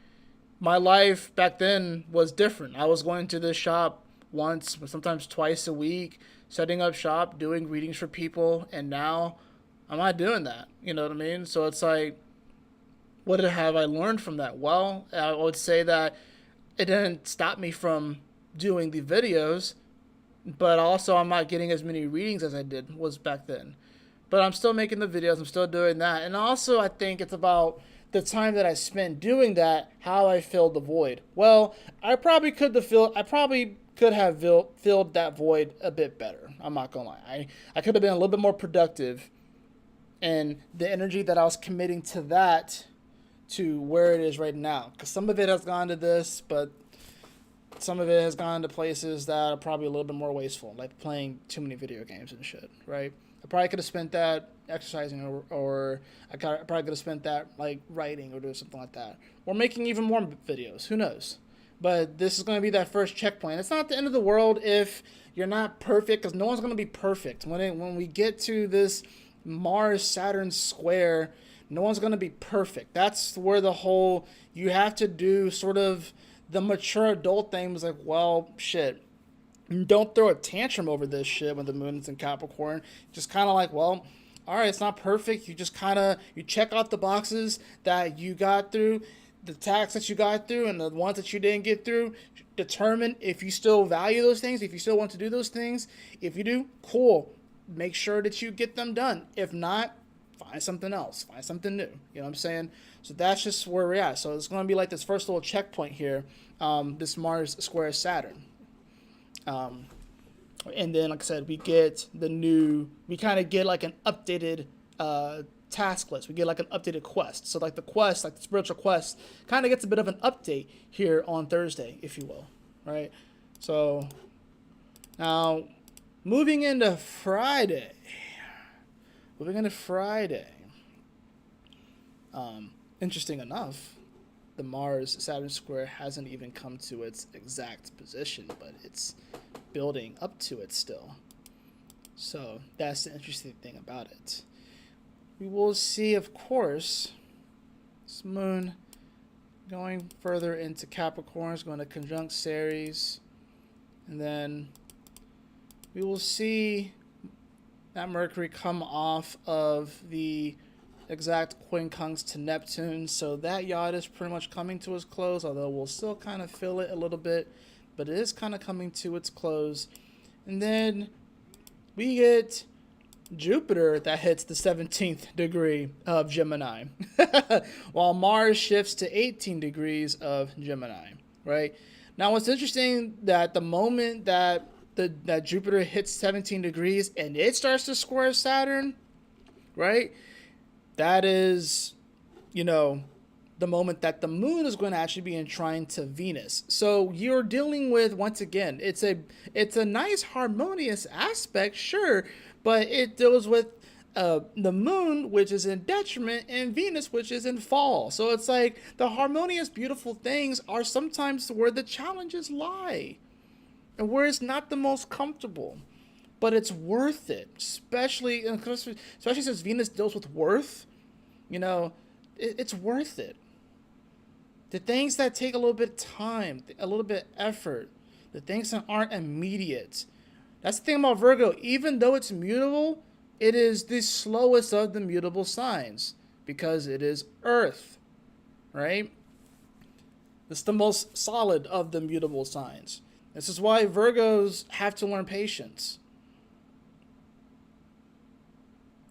my life back then was different. I was going to this shop once, sometimes twice a week, setting up shop, doing readings for people, and now I'm not doing that. You know what I mean? So it's like, what have I learned from that? Well, I would say that it didn't stop me from doing the videos, but also I'm not getting as many readings as I did was back then. But I'm still making the videos. I'm still doing that. And also I think it's about the time that I spent doing that, how I filled the void. Well, I probably could have filled that void a bit better. I'm not going to lie. I could have been a little bit more productive, and the energy that I was committing to that to where it is right now. Because some of it has gone to this, but some of it has gone to places that are probably a little bit more wasteful, like playing too many video games and shit, right? I probably could have spent that exercising, or I probably could have spent that like writing or doing something like that. Or making even more videos. Who knows? But this is going to be that first checkpoint. It's not the end of the world if you're not perfect, because no one's going to be perfect. When we get to this Mars-Saturn square, no one's going to be perfect. That's where the whole, you have to do sort of the mature adult thing was like, well, shit. Don't throw a tantrum over this shit when the moon is in Capricorn. Just kind of like, well, all right, it's not perfect. You just kind of, you check off the boxes that you got through, the tasks that you got through, and the ones that you didn't get through. Determine if you still value those things, if you still want to do those things. If you do, cool. Make sure that you get them done. If not, find something else. Find something new. You know what I'm saying? So that's just where we're at. So it's going to be like this first little checkpoint here, this Mars square Saturn. And then, like I said, we kind of get like an updated task list. We get like an updated quest. So like the quest, like the spiritual quest, kind of gets a bit of an update here on Thursday, if you will, right? So now moving into Friday. Interesting enough, the Mars-Saturn square hasn't even come to its exact position, but it's building up to it still. So that's the interesting thing about it. We will see, of course, this moon going further into Capricorn is going to conjunct Ceres, and then we will see that Mercury come off of the exact quincunx to Neptune, so that yacht is pretty much coming to its close, although we'll still kind of feel it a little bit, but it is kind of coming to its close. And then we get Jupiter that hits the 17th degree of Gemini, while Mars shifts to 18 degrees of Gemini, right? Now, what's interesting that the moment that that Jupiter hits 17 degrees and it starts to square Saturn, right? That is, the moment that the moon is going to actually be trine to Venus. So you're dealing with, once again, it's a nice harmonious aspect, sure, but it deals with the moon, which is in detriment, and Venus, which is in fall. So it's like the harmonious, beautiful things are sometimes where the challenges lie, and where it's not the most comfortable. But it's worth it, especially since Venus deals with worth. It's worth it. The things that take a little bit of time, a little bit of effort, the things that aren't immediate. That's the thing about Virgo. Even though it's mutable, it is the slowest of the mutable signs because it is Earth, right? It's the most solid of the mutable signs. This is why Virgos have to learn patience.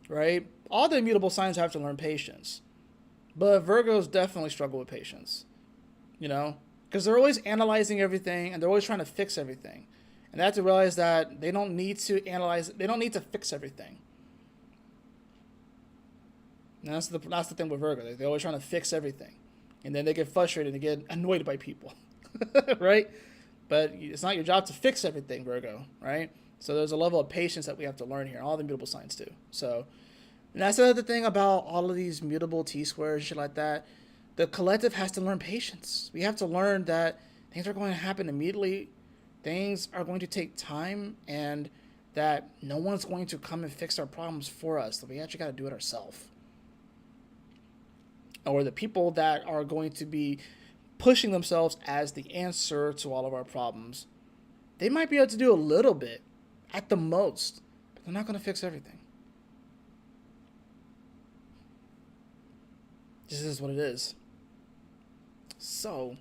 Right? All the immutable signs have to learn patience. But Virgos definitely struggle with patience. Because they're always analyzing everything and they're always trying to fix everything. And they have to realize that they don't need to analyze, they don't need to fix everything. And that's the thing with Virgo. They're always trying to fix everything. And then they get frustrated and get annoyed by people. Right? But it's not your job to fix everything, Virgo, right? So there's a level of patience that we have to learn here. All the mutable signs do. So, and that's the other thing about all of these mutable T-squares and shit like that. The collective has to learn patience. We have to learn that things are going to happen immediately. Things are going to take time, and that no one's going to come and fix our problems for us. That we actually got to do it ourselves. Or the people that are going to be pushing themselves as the answer to all of our problems, they might be able to do a little bit at the most, but they're not going to fix everything. This is what it is. So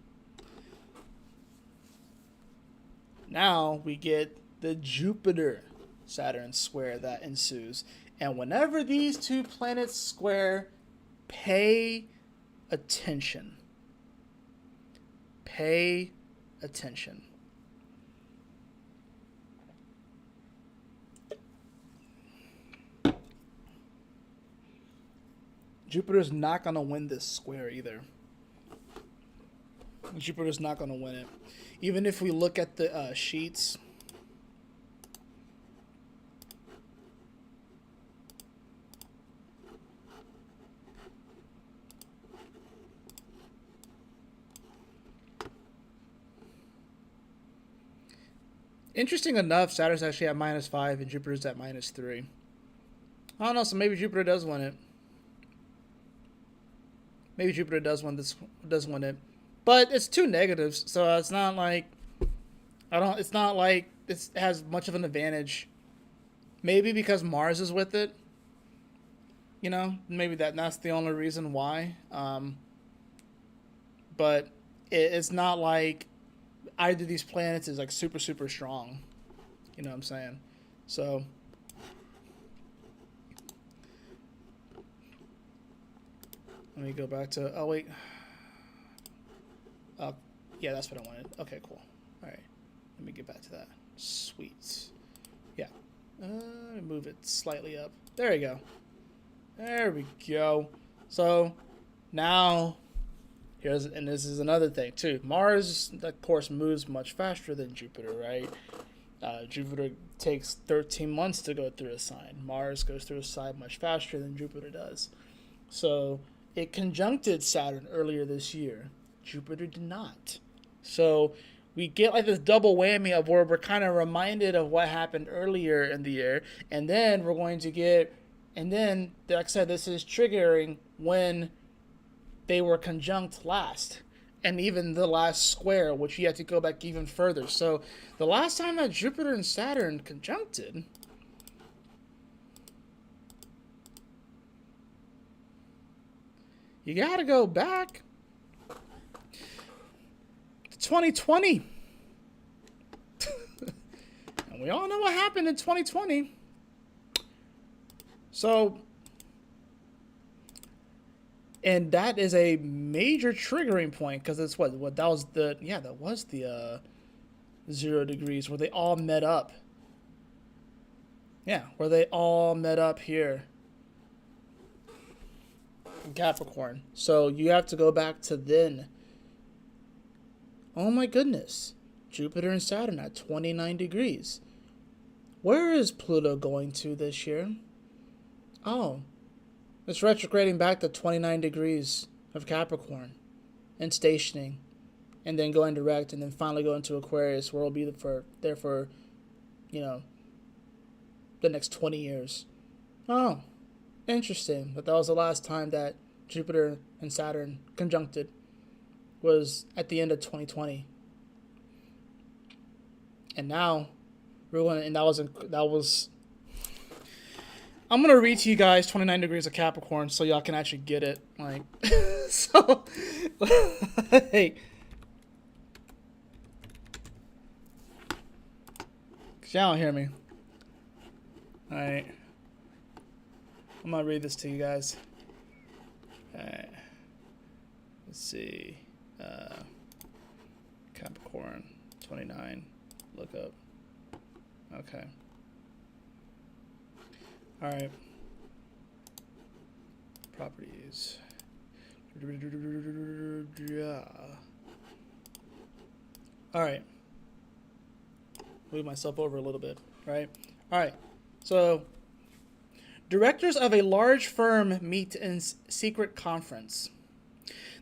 now we get the Jupiter-Saturn square that ensues. And whenever these two planets square, pay attention. Pay attention. Jupiter's not going to win this square either. Jupiter's not going to win it. Even if we look at the sheets. Interesting enough, Saturn's actually at -5 and Jupiter's at -3. I don't know, so maybe Jupiter does win it. Maybe Jupiter does win it. But it's two negatives, so it's not like it's not like it has much of an advantage. Maybe because Mars is with it. You know, maybe that's the only reason why. But it's not like either of these planets is like super, super strong. You know what I'm saying? So let me go back to, oh wait. Yeah, that's what I wanted. Okay, cool. All right, let me get back to that. Sweet. Yeah. Move it slightly up. There we go. There we go. So now, and this is another thing too. Mars, of course, moves much faster than Jupiter, right? Jupiter takes 13 months to go through a sign. Mars goes through a sign much faster than Jupiter does. So it conjuncted Saturn earlier this year. Jupiter did not. So we get like this double whammy of where we're kind of reminded of what happened earlier in the year, and then we're going to get, and then, like I said, this is triggering when they were conjunct last, and even the last square, which you have to go back even further. So the last time that Jupiter and Saturn conjuncted, you got to go back 2020. And we all know what happened in 2020. So, and that is a major triggering point because it's what that was the 0 degrees where they all met up. Yeah, where they all met up here in Capricorn. So you have to go back to then. Oh my goodness. Jupiter and Saturn at 29 degrees. Where is Pluto going to this year? Oh, it's retrograding back to 29 degrees of Capricorn and stationing, and then going direct, and then finally going to Aquarius, where it'll be there for, the next 20 years. Oh, interesting. But that was the last time that Jupiter and Saturn conjuncted. Was at the end of 2020, and now we're going. And that was. I'm gonna read to you guys 29 degrees of Capricorn, so y'all can actually get it. Like, so, hey, cause y'all don't hear me. All right, I'm gonna read this to you guys. All right, let's see. Capricorn 29, look up. Okay. All right. Properties. All right. Move myself over a little bit, right? All right. So, directors of a large firm meet in secret conference.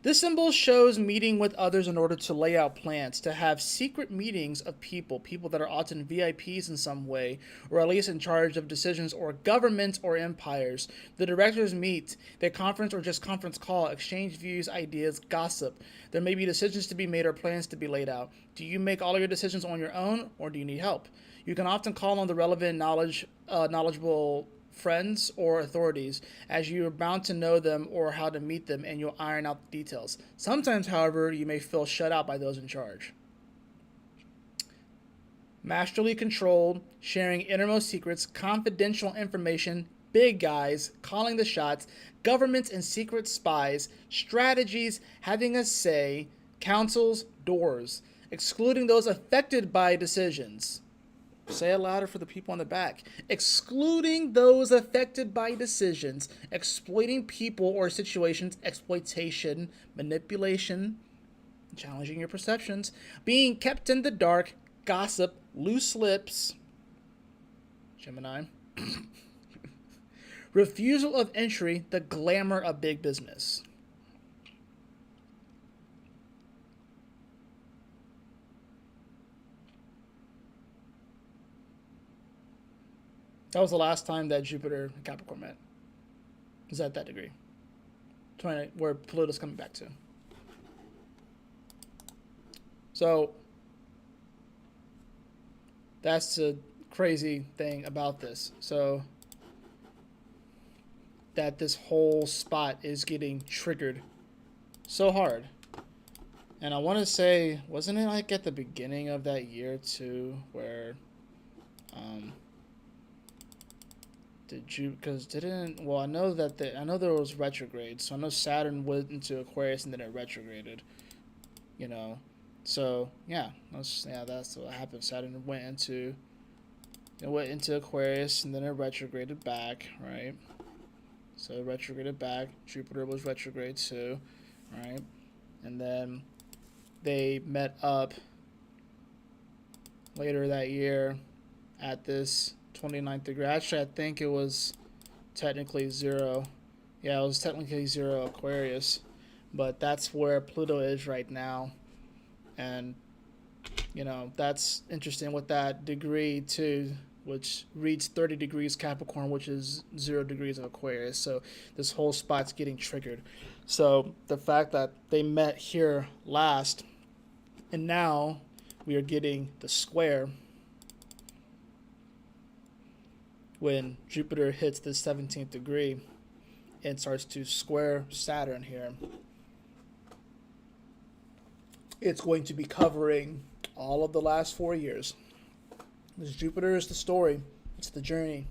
This symbol shows meeting with others in order to lay out plans, to have secret meetings of people that are often VIPs in some way, or at least in charge of decisions, or governments or empires. The directors meet, they conference or just conference call, exchange views, ideas, gossip. There may be decisions to be made or plans to be laid out. Do you make all of your decisions on your own, or do you need help? You can often call on the relevant knowledgeable friends or authorities, as you are bound to know them or how to meet them, and you'll iron out the details. Sometimes, however, you may feel shut out by those in charge. Masterly controlled, sharing innermost secrets, confidential information, big guys, calling the shots, governments and secret spies, strategies, having a say, councils, doors, excluding those affected by decisions. Say it louder for the people on the back. Excluding those affected by decisions, exploiting people or situations, exploitation, manipulation, challenging your perceptions, being kept in the dark, gossip, loose lips, Gemini, refusal of entry, the glamour of big business. That was the last time that Jupiter and Capricorn met. Is at that degree. Where Pluto's coming back to. So, that's the crazy thing about this. So, that this whole spot is getting triggered so hard. And I want to say, wasn't it like at the beginning of that year too, where I know that I know there was retrograde, so I know Saturn went into Aquarius and then it retrograded, so that's what happened. Saturn went into Aquarius and then it retrograded back, right? So it retrograded back. Jupiter was retrograde too, right? And then they met up later that year at this 29th degree. Actually, I think it was technically 0. Yeah, it was technically 0 Aquarius. But that's where Pluto is right now. And, that's interesting with that degree, too, which reads 30 degrees Capricorn, which is 0 degrees of Aquarius. So this whole spot's getting triggered. So the fact that they met here last, and now we are getting the square when Jupiter hits the 17th degree and starts to square Saturn here. It's going to be covering all of the last 4 years. This Jupiter is the story. It's the journey.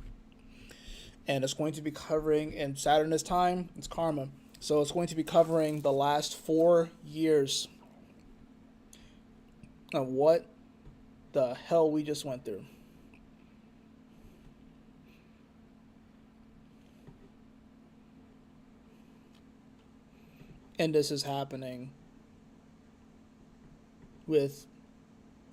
And it's going to be covering, and Saturn is time, it's karma. So it's going to be covering the last 4 years of what the hell we just went through. And this is happening with,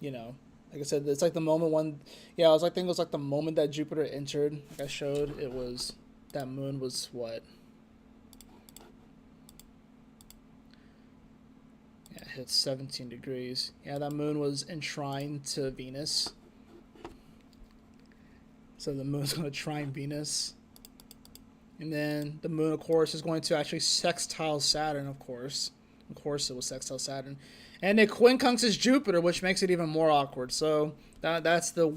like I said, it's like the moment when, I think it was like the moment that Jupiter entered, like I showed, it was, that moon was what? Yeah, it hit 17 degrees. Yeah, that moon was enshrined to Venus. So the moon's going to trine Venus. And then the moon, of course, is going to actually sextile Saturn, of course. Of course it was sextile Saturn. And it quincunxes Jupiter, which makes it even more awkward. So that's the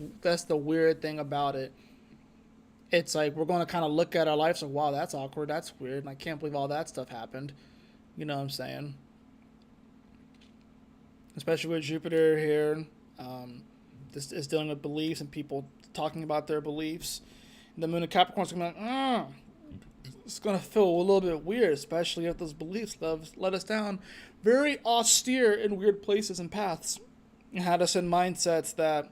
weird thing about it. It's like we're going to kind of look at our lives like, wow, that's awkward, that's weird, and I can't believe all that stuff happened. You know what I'm saying? Especially with Jupiter here. This is dealing with beliefs and people talking about their beliefs. And the moon of Capricorn is going to be like, it's going to feel a little bit weird, especially if those beliefs let us down very austere in weird places and paths. And had us in mindsets that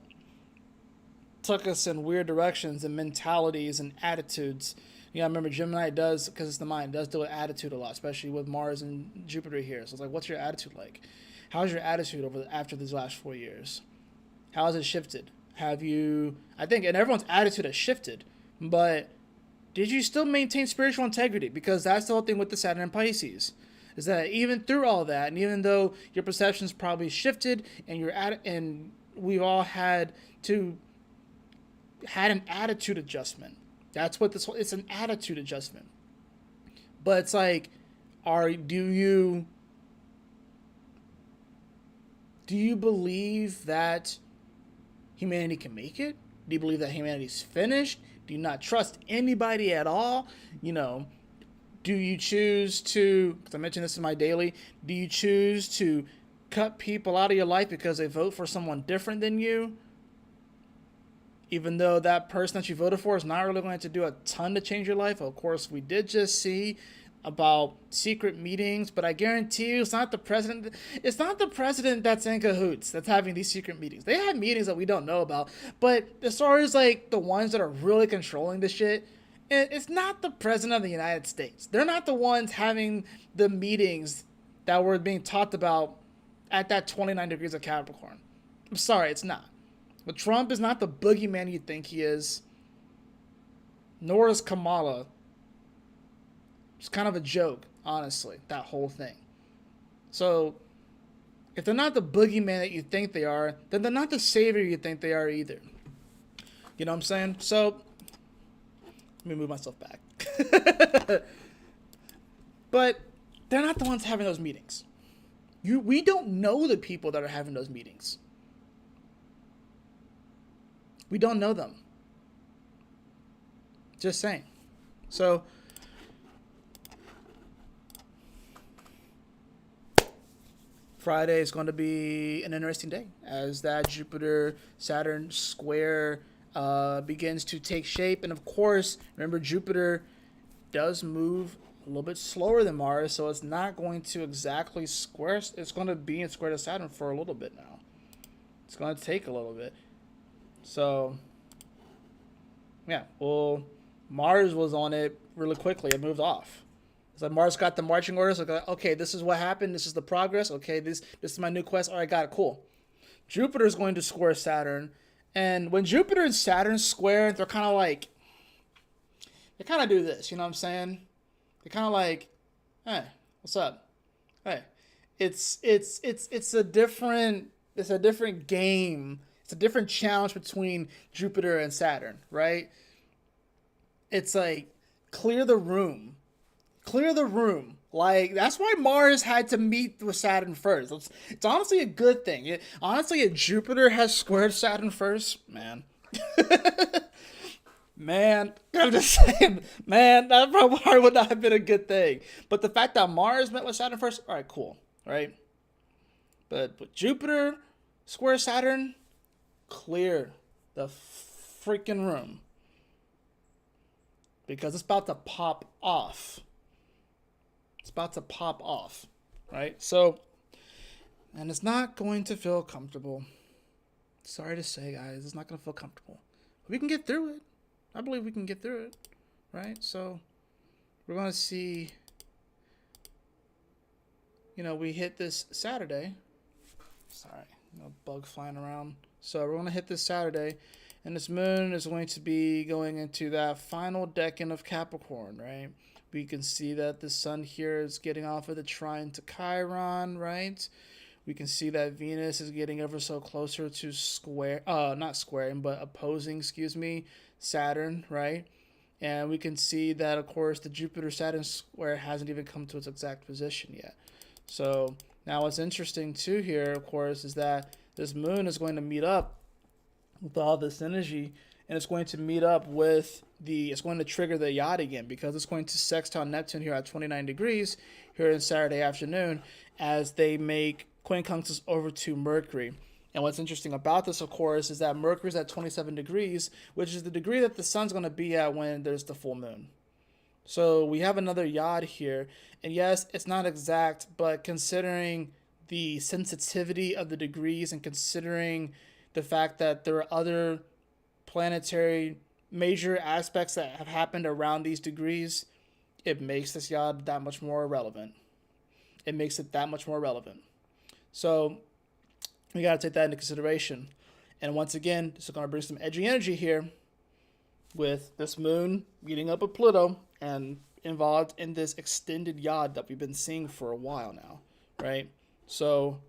took us in weird directions and mentalities and attitudes. I remember Gemini does, because it's the mind, does deal with attitude a lot, especially with Mars and Jupiter here. So it's like, what's your attitude like? How's your attitude after these last 4 years? How has it shifted? I think, and everyone's attitude has shifted, but did you still maintain spiritual integrity? Because that's the whole thing with the Saturn and Pisces. is that even through all that, and even though your perceptions probably shifted, and and we've all had an attitude adjustment. That's what it's an attitude adjustment. But it's like, do you believe that humanity can make it? Do you believe that humanity's finished? Do you not trust anybody at all? Do you choose to, because I mentioned this in my daily, do you choose to cut people out of your life because they vote for someone different than you? Even though that person that you voted for is not really going to do a ton to change your life. Of course, we did just see about secret meetings, but I guarantee you it's not the president. It's not the president that's in cahoots that's having these secret meetings. They have meetings that we don't know about, but as far as like the ones that are really controlling the shit, it's not the president of the United States. They're not the ones having the meetings that were being talked about at that 29 degrees of Capricorn. I'm sorry, it's not. But Trump is not the boogeyman you think he is. Nor is Kamala. It's kind of a joke, honestly, that whole thing. So, if they're not the boogeyman that you think they are, then they're not the savior you think they are either. You know what I'm saying? So, let me move myself back. But they're not the ones having those meetings. We don't know the people that are having those meetings. We don't know them. Just saying. So, Friday is going to be an interesting day as that Jupiter-Saturn square begins to take shape. And of course, remember, Jupiter does move a little bit slower than Mars, so it's not going to exactly square. It's going to be in square to Saturn for a little bit now. It's going to take a little bit. So, yeah, well, Mars was on it really quickly. It moved off. So Mars got the marching orders. Like, okay, this is what happened. This is the progress. Okay, this is my new quest. All right, got it. Cool. Jupiter is going to square Saturn. And when Jupiter and Saturn square, they're kind of like, they kind of do this. You know what I'm saying? They're kind of like, hey, what's up? Hey, it's a different game. It's a different challenge between Jupiter and Saturn, right? It's like, clear the room. Clear the room. Like, that's why Mars had to meet with Saturn first. It's honestly a good thing. Honestly, if Jupiter has squared Saturn first, man. Man, I'm just saying, man, that probably would not have been a good thing. But the fact that Mars met with Saturn first, all right, cool, right? But with Jupiter square Saturn, clear the freaking room. Because it's about to pop off. It's about to pop off, right? So, and it's not going to feel comfortable. Sorry to say, guys, it's not going to feel comfortable. But we can get through it. I believe we can get through it, right? So, we're going to see, we hit this Saturday. Sorry, bug flying around. So, we're going to hit this Saturday, and this moon is going to be going into that final decan of Capricorn, right? We can see that the sun here is getting off of the trine to Chiron, right? We can see that Venus is getting ever so closer to not squaring, but opposing, Saturn, right? And we can see that, of course, the Jupiter-Saturn square hasn't even come to its exact position yet. So now what's interesting too here, of course, is that this moon is going to meet up with all this energy, and it's going to meet up with it's going to trigger the yacht again, because it's going to sextile Neptune here at 29 degrees here on Saturday afternoon as they make quincunxes over to Mercury. And what's interesting about this, of course, is that Mercury's at 27 degrees, which is the degree that the sun's going to be at when there's the full moon. So we have another yacht here. And yes, it's not exact, but considering the sensitivity of the degrees and considering the fact that there are other planetary major aspects that have happened around these degrees, it makes this yacht that much more relevant. It makes it that much more relevant. So we got to take that into consideration. And once again, this is going to bring some edgy energy here with this moon meeting up with Pluto. And involved in this extended yod that we've been seeing for a while now, right? So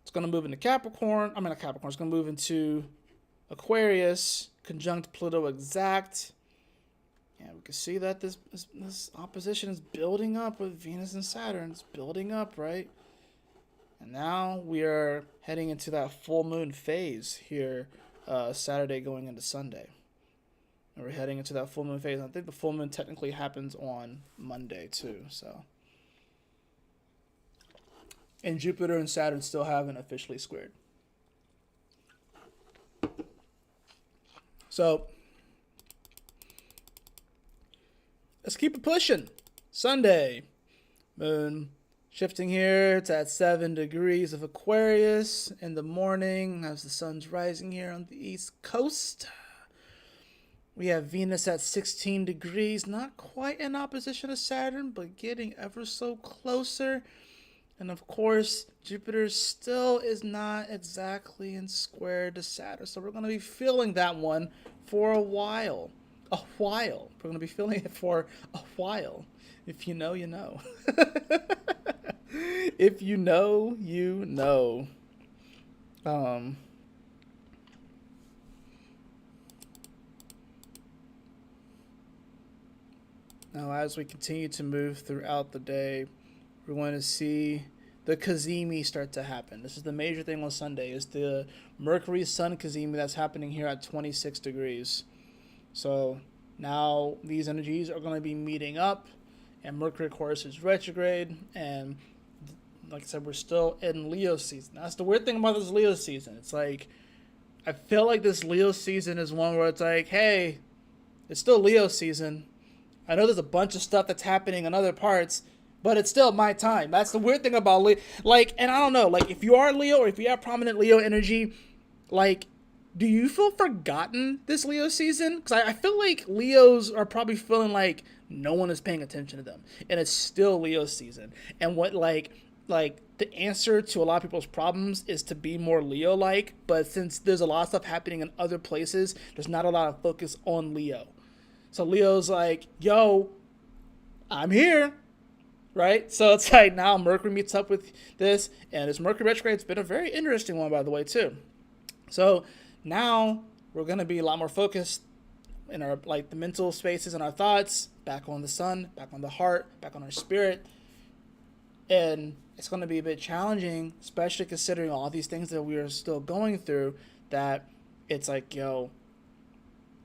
it's going to move into Capricorn. I mean, not Capricorn. It's going to move into Aquarius, conjunct Pluto exact. Yeah, we can see that this opposition is building up with Venus and Saturn. It's building up, right? And now we are heading into that full moon phase here, Saturday going into Sunday. And we're heading into that full moon phase. And I think the full moon technically happens on Monday too. So, and Jupiter and Saturn still haven't officially squared. So let's keep it pushing. Sunday, moon shifting here. It's at 7 degrees of Aquarius in the morning as the sun's rising here on the East Coast. We have Venus at 16 degrees, not quite in opposition to Saturn, but getting ever so closer. And of course, Jupiter still is not exactly in square to Saturn. So we're going to be feeling that one for a while. We're going to be feeling it for a while. If you know, you know. If you know, you know. Now, as we continue to move throughout the day, we're going to see the Cazimi start to happen. This is the major thing on Sunday, is the Mercury Sun Cazimi that's happening here at 26 degrees. So now these energies are going to be meeting up, and Mercury, of course, is retrograde, and like I said, we're still in Leo season. That's the weird thing about this Leo season. It's like, I feel like this Leo season is one where it's like, hey, it's still Leo season. I know there's a bunch of stuff that's happening in other parts, but it's still my time. That's the weird thing about Leo. Like, and I don't know, like, if you are Leo or if you have prominent Leo energy, like, do you feel forgotten this Leo season? Because I feel like Leos are probably feeling like no one is paying attention to them, and it's still Leo season. And what, like the answer to a lot of people's problems is to be more Leo-like, but since there's a lot of stuff happening in other places, there's not a lot of focus on Leo. So Leo's like, yo, I'm here, right? So it's like now Mercury meets up with this, and this Mercury retrograde, it's been a very interesting one, by the way, too. So now we're going to be a lot more focused in our, like, the mental spaces and our thoughts, back on the sun, back on the heart, back on our spirit. And it's going to be a bit challenging, especially considering all these things that we are still going through, that it's like, yo,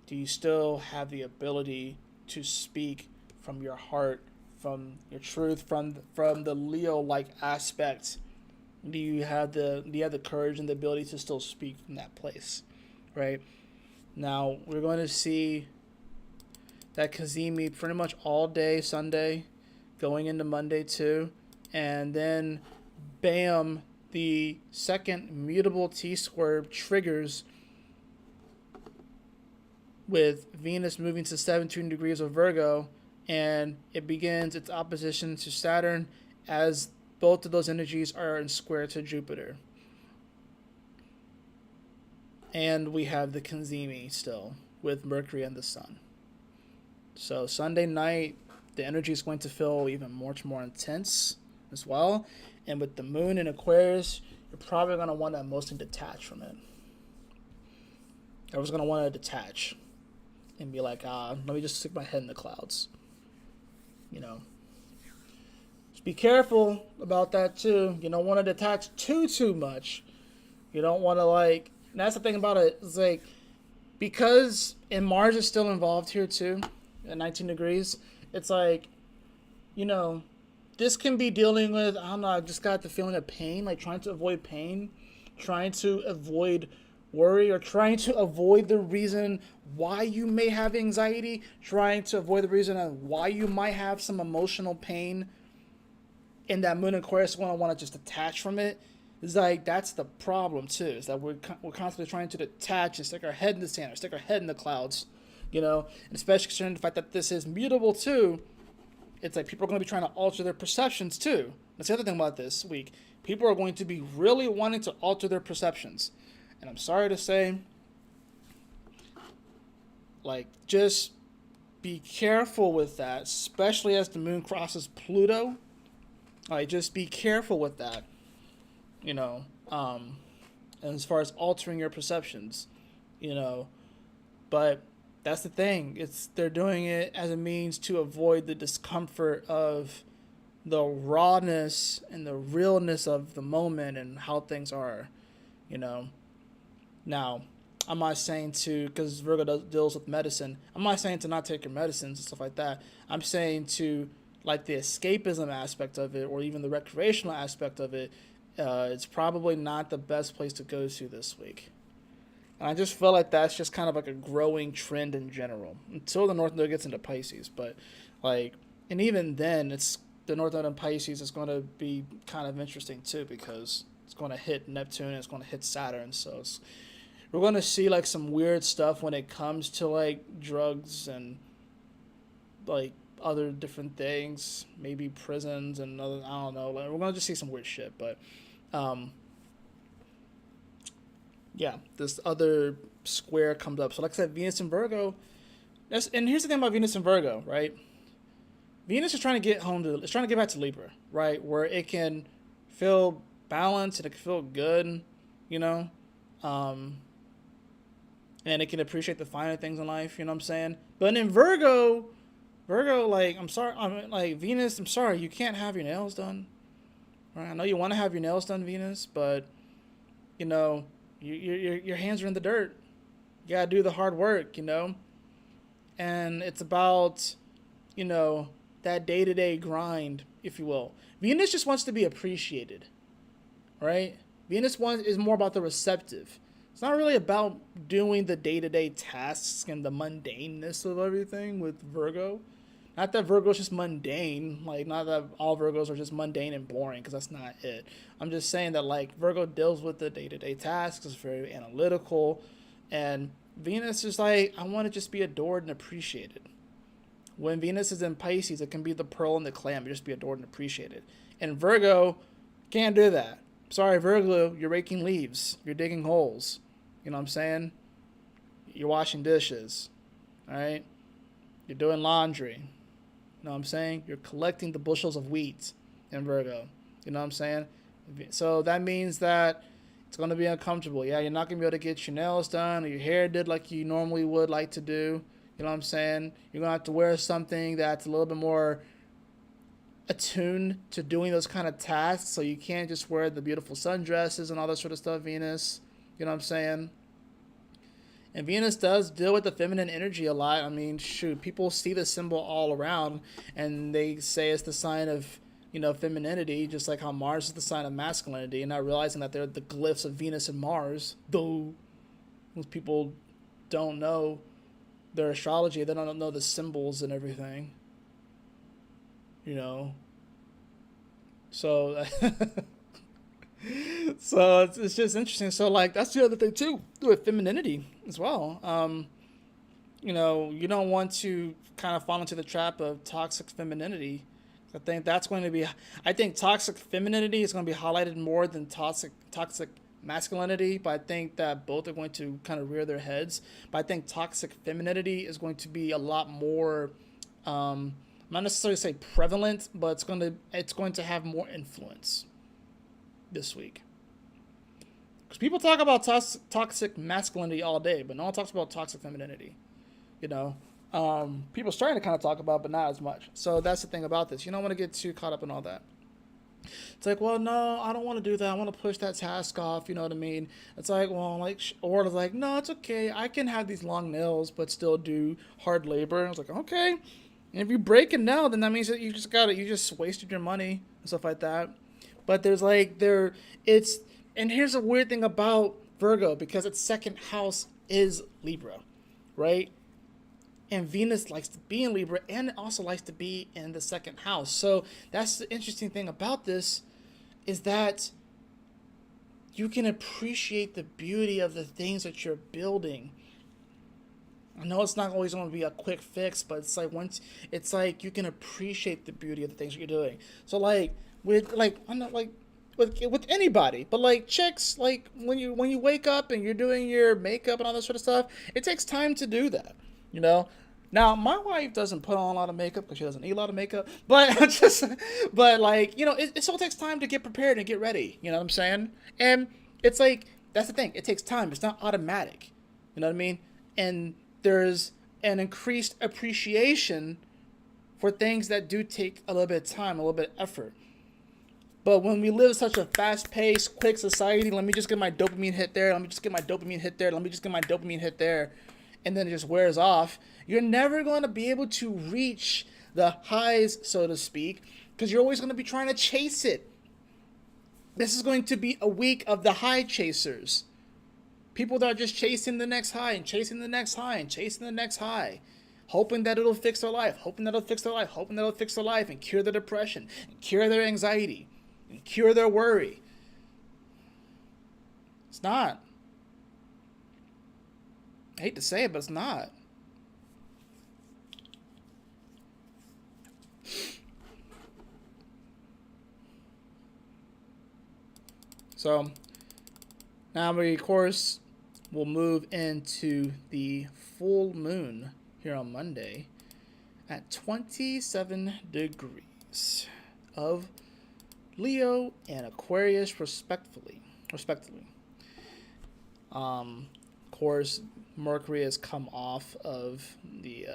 do you still have the ability to speak from your heart, from your truth, from the Leo-like aspect? Do you have the courage and the ability to still speak from that place, right? Now, we're going to see that Cazimi pretty much all day Sunday, going into Monday too. And then, bam, the second Mutable T-Square triggers with Venus moving to 17 degrees of Virgo, and it begins its opposition to Saturn as both of those energies are in square to Jupiter. And we have the Cazimi still with Mercury and the Sun. So Sunday night, the energy is going to feel even much more intense as well. And with the moon in Aquarius, you're probably going to want to mostly detach from it. I was going to want to detach and be like, let me just stick my head in the clouds. You know. Just be careful about that too. You don't want to detach too much. You don't want to, like, and that's the thing about it. It's like, because, and Mars is still involved here too, at 19 degrees, it's like, you know, this can be dealing with, I don't know, I just got the feeling of pain, like trying to avoid pain, trying to avoid worry, or trying to avoid the reason why you may have anxiety, trying to avoid the reason why you might have some emotional pain. And that moon Aquarius is going to want to just detach from it. It's like, that's the problem too, is that we're constantly trying to detach and stick our head in the sand or stick our head in the clouds, you know, and especially considering the fact that this is mutable too. It's like people are going to be trying to alter their perceptions too. That's the other thing about this week. People are going to be really wanting to alter their perceptions. And I'm sorry to say, like, just be careful with that, especially as the moon crosses Pluto. All right, just be careful with that. You know, and as far as altering your perceptions, you know, but that's the thing. They're doing it as a means to avoid the discomfort of the rawness and the realness of the moment and how things are, you know. Now, I'm not saying to, because Virgo deals with medicine, I'm not saying to not take your medicines and stuff like that. I'm saying to, like, the escapism aspect of it or even the recreational aspect of it, it's probably not the best place to go to this week. And I just feel like that's just kind of like a growing trend in general until the North Node gets into Pisces. But, like, and even then, the North Node in Pisces is going to be kind of interesting too, because it's going to hit Neptune and it's going to hit Saturn. So we're going to see like some weird stuff when it comes to like drugs and like other different things, maybe prisons and other, I don't know. Like, we're going to just see some weird shit. But yeah, this other square comes up. So like I said, Venus and Virgo. And here's the thing about Venus and Virgo, right? Venus is trying to get it's trying to get back to Libra, right? Where it can feel balanced and it can feel good, you know? And it can appreciate the finer things in life, you know what I'm saying? But in Virgo, like, Venus, I'm sorry, you can't have your nails done. Right? I know you want to have your nails done, Venus, but, you know, your hands are in the dirt. You gotta do the hard work, you know? And it's about, you know, that day-to-day grind, if you will. Venus just wants to be appreciated, right? Venus is more about the receptive. It's not really about doing the day-to-day tasks and the mundaneness of everything with Virgo. Not that Virgo's just mundane, like, not that all Virgos are just mundane and boring, because that's not it. I'm just saying that, like, Virgo deals with the day-to-day tasks, it's very analytical, and Venus is like, I want to just be adored and appreciated. When Venus is in Pisces, it can be the pearl and the clam, just be adored and appreciated. And Virgo can't do that. Sorry, Virgo, you're raking leaves, you're digging holes, you know what I'm saying? You're washing dishes, all right? You're doing laundry. You know what I'm saying? You're collecting the bushels of wheat in Virgo. You know what I'm saying? So that means that it's going to be uncomfortable. Yeah, you're not going to be able to get your nails done or your hair did like you normally would like to do. You know what I'm saying? You're going to have to wear something that's a little bit more attuned to doing those kind of tasks. So you can't just wear the beautiful sundresses and all that sort of stuff, Venus. You know what I'm saying? And Venus does deal with the feminine energy a lot. I mean, shoot, people see the symbol all around and they say it's the sign of, you know, femininity, just like how Mars is the sign of masculinity, and not realizing that they're the glyphs of Venus and Mars. Though most people don't know their astrology, they don't know the symbols and everything. You know? So so it's just interesting. So, like, that's the other thing too with femininity as well. You know, you don't want to kind of fall into the trap of toxic femininity. I think toxic femininity is going to be highlighted more than toxic masculinity, but I think that both are going to kind of rear their heads. But I think toxic femininity is going to be a lot more, not necessarily say prevalent, but it's going to have more influence this week. Because people talk about toxic masculinity all day, but no one talks about toxic femininity. You know, people are starting to kind of talk about, but not as much. So that's the thing about this. You don't want to get too caught up in all that. It's like, well, no, I don't want to do that. I want to push that task off. You know what I mean? It's like, well, like, or it's like, no, it's okay. I can have these long nails, but still do hard labor. And I was like, okay. And if you break a nail, then that means that you just wasted your money and stuff like that. But and here's a weird thing about Virgo, because its second house is Libra, right? And Venus likes to be in Libra, and it also likes to be in the second house. So that's the interesting thing about this, is that you can appreciate the beauty of the things that you're building. I know it's not always going to be a quick fix, but it's like you can appreciate the beauty of the things that you're doing. So with anybody, but like chicks, like when you wake up and you're doing your makeup and all that sort of stuff, it takes time to do that. You know, Now, my wife doesn't put on a lot of makeup because she doesn't eat a lot of makeup. But but like, it still takes time to get prepared and get ready. You know what I'm saying? And it's like, that's the thing. It takes time. It's not automatic. You know what I mean? And there's an increased appreciation for things that do take a little bit of time, a little bit of effort. But when we live such a fast-paced, quick society, let me just get my dopamine hit there. Let me just get my dopamine hit there. Let me just get my dopamine hit there. And then it just wears off. You're never going to be able to reach the highs, so to speak, because you're always going to be trying to chase it. This is going to be a week of the high chasers. People that are just chasing the next high and chasing the next high and chasing the next high. Hoping that it'll fix their life. Hoping that it'll fix their life. Hoping that it'll fix their life and cure their depression. And cure their anxiety. And cure their worry. It's not. I hate to say it, but it's not. So, now we, of course, will move into the full moon here on Monday at 27 degrees of Leo and Aquarius, respectively. Of course, Mercury has come off of the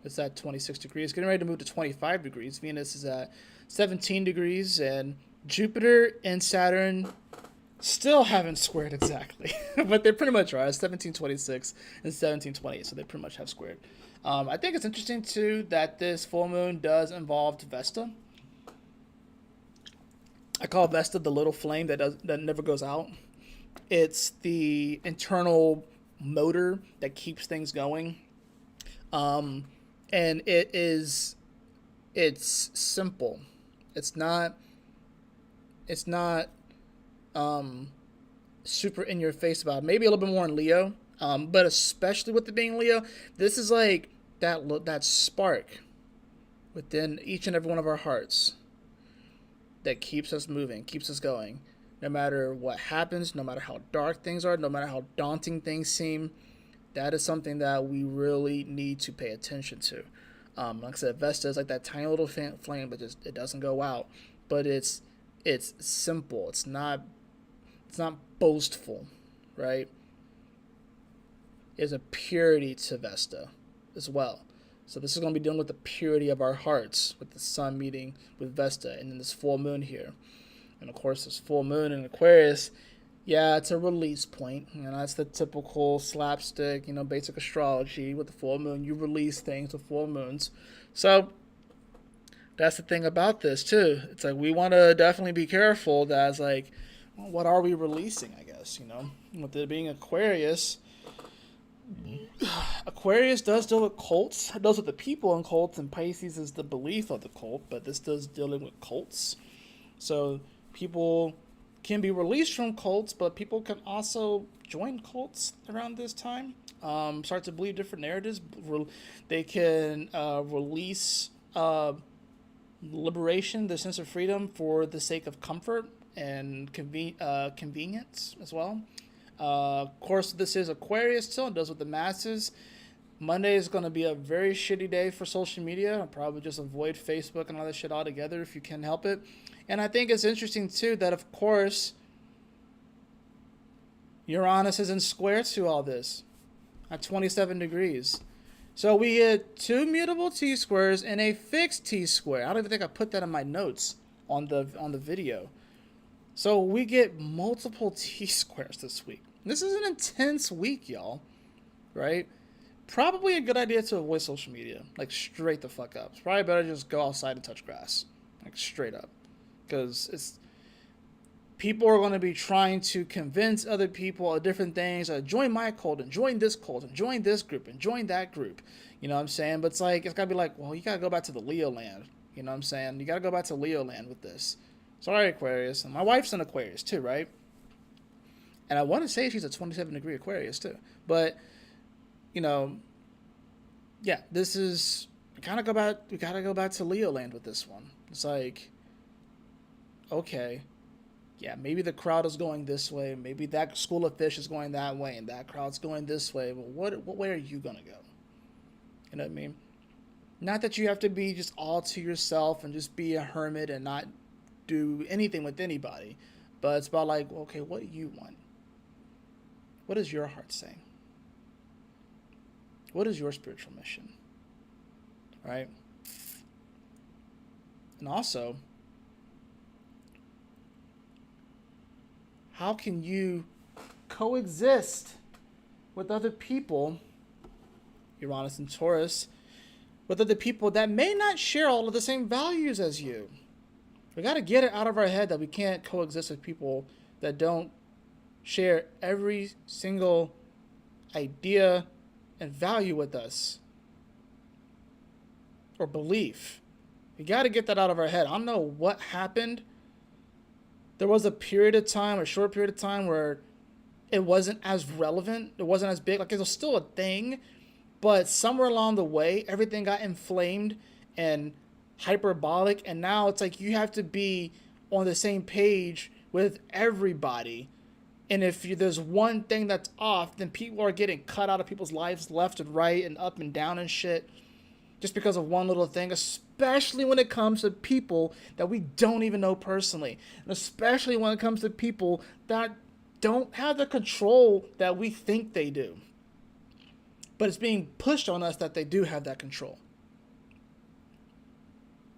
it's at 26 degrees, getting ready to move to 25 degrees. Venus is at 17 degrees, and Jupiter and Saturn still haven't squared exactly, but they pretty much are at 1726 and 1728, so they pretty much have squared. I think it's interesting too that this full moon does involve Vesta. I call Vesta the little flame that never goes out. It's the internal motor that keeps things going. And it's simple. It's not super in your face about it. Maybe a little bit more in Leo. But especially with it being Leo, this is like that spark within each and every one of our hearts that keeps us moving, keeps us going. No matter what happens, no matter how dark things are, no matter how daunting things seem, that is something that we really need to pay attention to. Like I said, Vesta is like that tiny little flame, but it doesn't go out. But it's simple. It's not boastful, right? There's a purity to Vesta as well. So this is going to be dealing with the purity of our hearts, with the sun meeting with Vesta, and then this full moon here. And of course, this full moon in Aquarius, yeah, it's a release point. That's the typical slapstick, basic astrology. With the full moon, you release things with full moons. So that's the thing about this too. It's like we want to definitely be careful that it's like, well, what are we releasing, I guess, With it being Aquarius, Aquarius does deal with cults. It deals with the people in cults, and Pisces is the belief of the cult, but this does dealing with cults. So people can be released from cults, but people can also join cults around this time. Start to believe different narratives. They can release liberation, the sense of freedom, for the sake of comfort and convenience as well. Of course, this is Aquarius still. It does with the masses. Monday is going to be a very shitty day for social media. I'll probably just avoid Facebook and all that shit altogether if you can help it. And I think it's interesting, too, that, of course, Uranus is in square to all this at 27 degrees. So we get two mutable T-squares and a fixed T-square. I don't even think I put that in my notes on the video. So we get multiple T-squares this week. This is an intense week, y'all, right? Probably a good idea to avoid social media, like straight the fuck up. It's probably better to just go outside and touch grass, like straight up, because people are going to be trying to convince other people of different things. Join my cult and join this cult and join this group and join that group. You know what I'm saying? But it's got to be like, well, you got to go back to the Leo land. You know what I'm saying? You got to go back to Leo land with this. Sorry, Aquarius. And my wife's an Aquarius too, right? And I want to say she's a 27-degree Aquarius too. But, yeah, this is, we gotta go back to Leo land with this one. It's like, okay, yeah, maybe the crowd is going this way. Maybe that school of fish is going that way, and that crowd's going this way. But what way are you gonna go? You know what I mean? Not that you have to be just all to yourself and just be a hermit and not do anything with anybody. But it's about like, okay, what do you want? What is your heart saying? What is your spiritual mission? Right? And also, how can you coexist with other people, Uranus and Taurus, with other people that may not share all of the same values as you? We got to get it out of our head that we can't coexist with people that don't share every single idea and value with us or belief. We got to get that out of our head. I don't know what happened. There was a period of time, a short period of time, where it wasn't as relevant. It wasn't as big. Like, it was still a thing, but somewhere along the way, everything got inflamed and hyperbolic, and now it's like you have to be on the same page with everybody. And if there's one thing that's off, then people are getting cut out of people's lives left and right and up and down and shit just because of one little thing, especially when it comes to people that we don't even know personally, and especially when it comes to people that don't have the control that we think they do. But it's being pushed on us that they do have that control.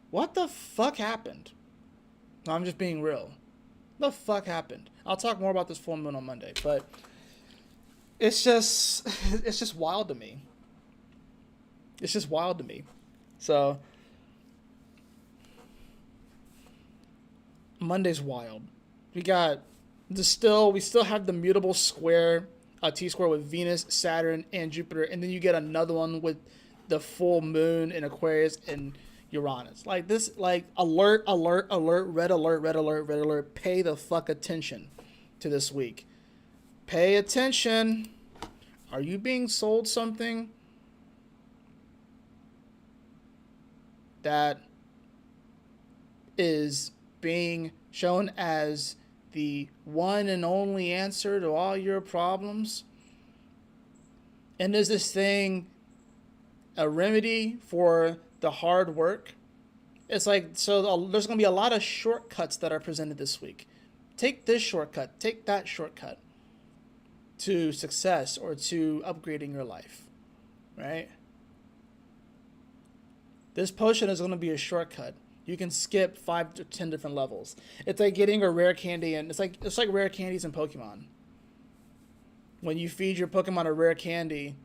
What the fuck happened? No, I'm just being real. What the fuck happened? I'll talk more about this full moon on Monday, but it's just wild to me. It's just wild to me. So Monday's wild. We still have the mutable square, T-square with Venus, Saturn, and Jupiter, and then you get another one with the full moon in Aquarius and Uranus. Like this, like alert, alert, alert, red alert, red alert, red alert. Pay the fuck attention to this week. Pay attention. Are you being sold something that is being shown as the one and only answer to all your problems? And is this thing a remedy for the hard work? It's like, so there's going to be a lot of shortcuts that are presented this week. Take this shortcut, take that shortcut to success or to upgrading your life, right? This potion is going to be a shortcut. You can skip 5 to 10 different levels. It's like getting a rare candy, and it's like rare candies in Pokemon. When you feed your Pokemon a rare candy,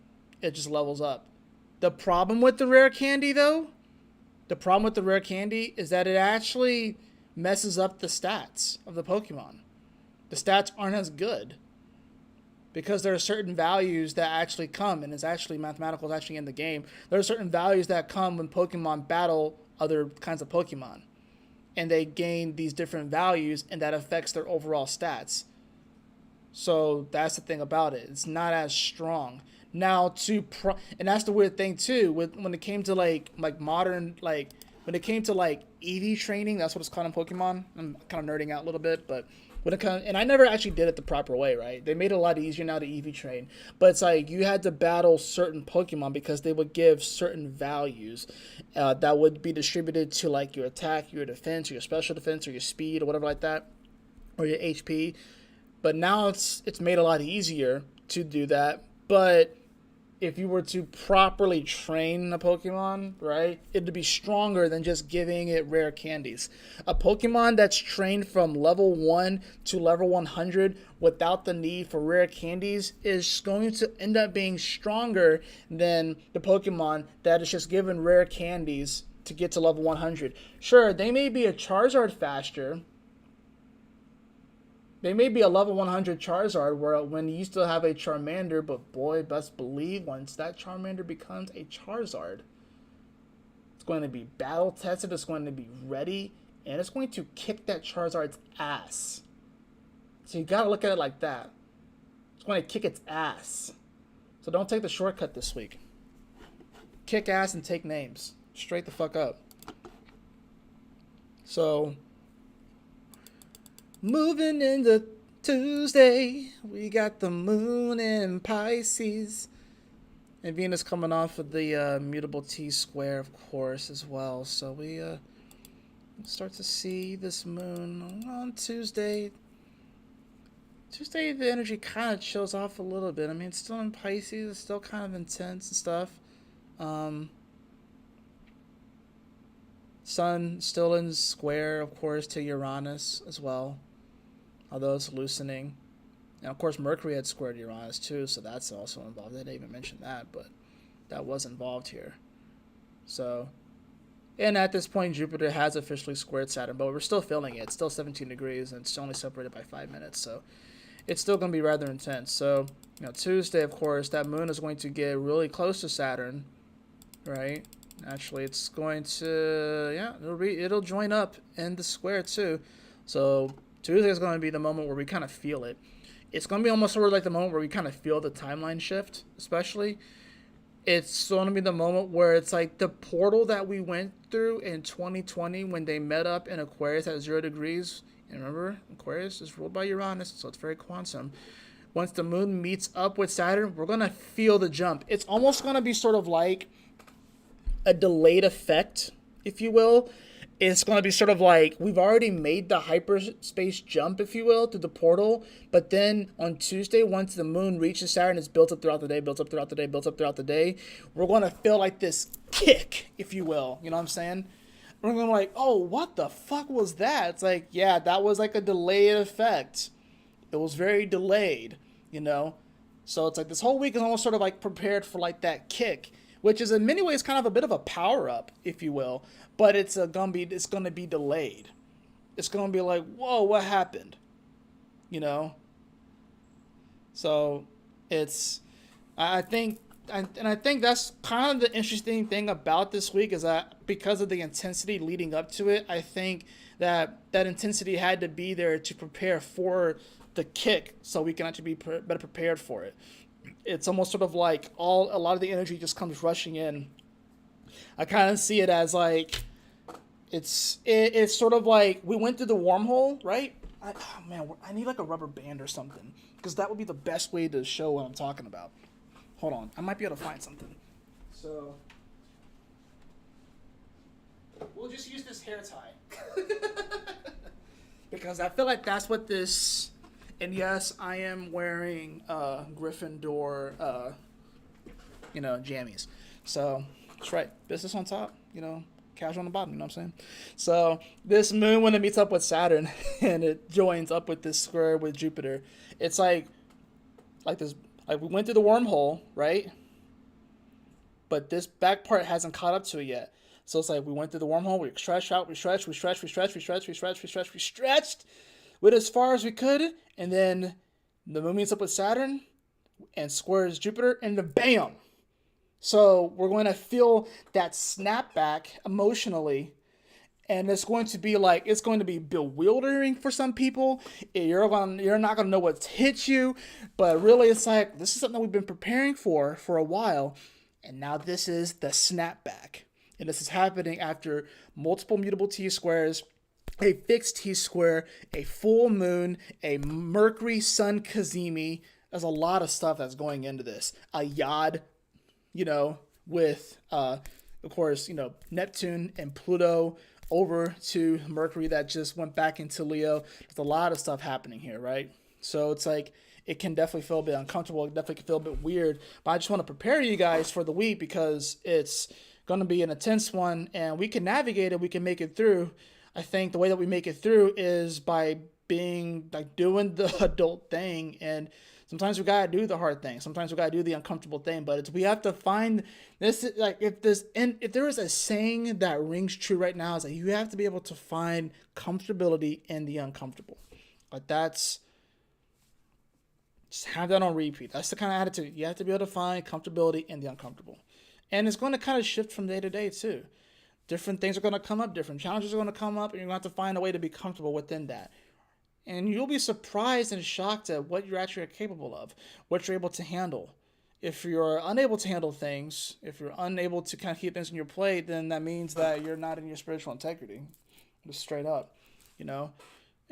it just levels up. The problem with the rare candy, though, is that it actually messes up the stats of the Pokemon. The stats aren't as good because there are certain values that actually come, and it's actually mathematical, it's actually in the game. There are certain values that come when Pokemon battle other kinds of Pokemon, and they gain these different values, and that affects their overall stats. So that's the thing about it. It's not as strong. Now and that's the weird thing too. When it came to like modern, like when it came to like EV training, that's what it's called in Pokemon. I'm kind of nerding out a little bit, but when it comes, and I never actually did it the proper way, right? They made it a lot easier now to EV train, but it's like you had to battle certain Pokemon because they would give certain values that would be distributed to like your attack, your defense, or your special defense, or your speed, or whatever like that, or your HP. But now it's made a lot easier to do that. But if you were to properly train a Pokemon, right, it'd be stronger than just giving it rare candies. A Pokemon that's trained from level 1 to level 100 without the need for rare candies is going to end up being stronger than the Pokemon that is just given rare candies to get to level 100. Sure, they may be a Charizard faster. They may be a level 100 Charizard when you still have a Charmander, but boy, best believe once that Charmander becomes a Charizard, it's going to be battle tested, it's going to be ready, and it's going to kick that Charizard's ass. So you gotta look at it like that. It's going to kick its ass. So don't take the shortcut this week. Kick ass and take names. Straight the fuck up. So moving into Tuesday, we got the moon in Pisces. And Venus coming off of the Mutable T-Square, of course, as well. So we start to see this moon on Tuesday. Tuesday, the energy kind of chills off a little bit. I mean, it's still in Pisces. It's still kind of intense and stuff. Sun still in square, of course, to Uranus as well, although it's loosening. And of course, Mercury had squared Uranus too, so that's also involved. I didn't even mention that, but that was involved here. So, and at this point, Jupiter has officially squared Saturn, but we're still feeling it. It's still 17 degrees, and it's only separated by 5 minutes, so it's still going to be rather intense. So, Tuesday, of course, that moon is going to get really close to Saturn, right? Actually, it's going to, it'll join up in the square too. So Tuesday is going to be the moment where we kind of feel it. It's going to be almost sort of like the moment where we kind of feel the timeline shift, especially. It's going to be the moment where it's like the portal that we went through in 2020 when they met up in Aquarius at 0 degrees. And remember, Aquarius is ruled by Uranus, so it's very quantum. Once the moon meets up with Saturn, we're going to feel the jump. It's almost going to be sort of like a delayed effect, if you will. It's going to be sort of like we've already made the hyperspace jump, if you will, through the portal. But then on Tuesday, once the moon reaches Saturn, it's built up throughout the day, built up throughout the day, built up throughout the day. We're going to feel like this kick, if you will. You know what I'm saying? We're going to be like, oh, what the fuck was that? It's like, yeah, that was like a delayed effect. It was very delayed, So it's like this whole week is almost sort of like prepared for like that kick, which is in many ways kind of a bit of a power up, if you will, but it's gonna be delayed. It's gonna be like, whoa, what happened? So it's, I think that's kind of the interesting thing about this week is that because of the intensity leading up to it, I think that intensity had to be there to prepare for the kick, so we can actually be better prepared for it. It's almost sort of like a lot of the energy just comes rushing in. I kind of see it as like it's sort of like we went through the wormhole, right? I need like a rubber band or something, because that would be the best way to show what I'm talking about. Hold on, I might be able to find something. So we'll just use this hair tie because I feel like that's what this. And yes, I am wearing Gryffindor, jammies. So that's right, business on top, casual on the bottom. You know what I'm saying? So this moon, when it meets up with Saturn and it joins up with this square with Jupiter, it's like this. Like we went through the wormhole, right? But this back part hasn't caught up to it yet. So it's like we went through the wormhole, we stretched out, we stretched, went as far as we could, and then the moon meets up with Saturn and squares Jupiter, and then bam! So we're going to feel that snapback emotionally, and it's going to be bewildering for some people. You're not going to know what's hit you, but really it's like this is something we've been preparing for a while, and now this is the snapback. And this is happening after multiple mutable T-squares, a fixed T-square, a full moon, a Mercury Sun Cazimi. There's a lot of stuff that's going into this. A Yod, with, of course, Neptune and Pluto over to Mercury that just went back into Leo. There's a lot of stuff happening here, right? So it's like, it can definitely feel a bit uncomfortable. It definitely can feel a bit weird. But I just want to prepare you guys for the week because it's going to be an intense one, and we can navigate it. We can make it through. I think the way that we make it through is by doing the adult thing, and sometimes we gotta do the hard thing. Sometimes we gotta do the uncomfortable thing. But we have to find this. Like if there is a saying that rings true right now, is that you have to be able to find comfortability in the uncomfortable. But just have that on repeat. That's the kind of attitude you have to be able to find comfortability in the uncomfortable. And it's going to kind of shift from day to day too. Different things are going to come up, different challenges are going to come up, and you're going to have to find a way to be comfortable within that. And you'll be surprised and shocked at what you're actually capable of, what you're able to handle. If you're unable to handle things, if you're unable to kind of keep things on your plate, then that means that you're not in your spiritual integrity. Just straight up,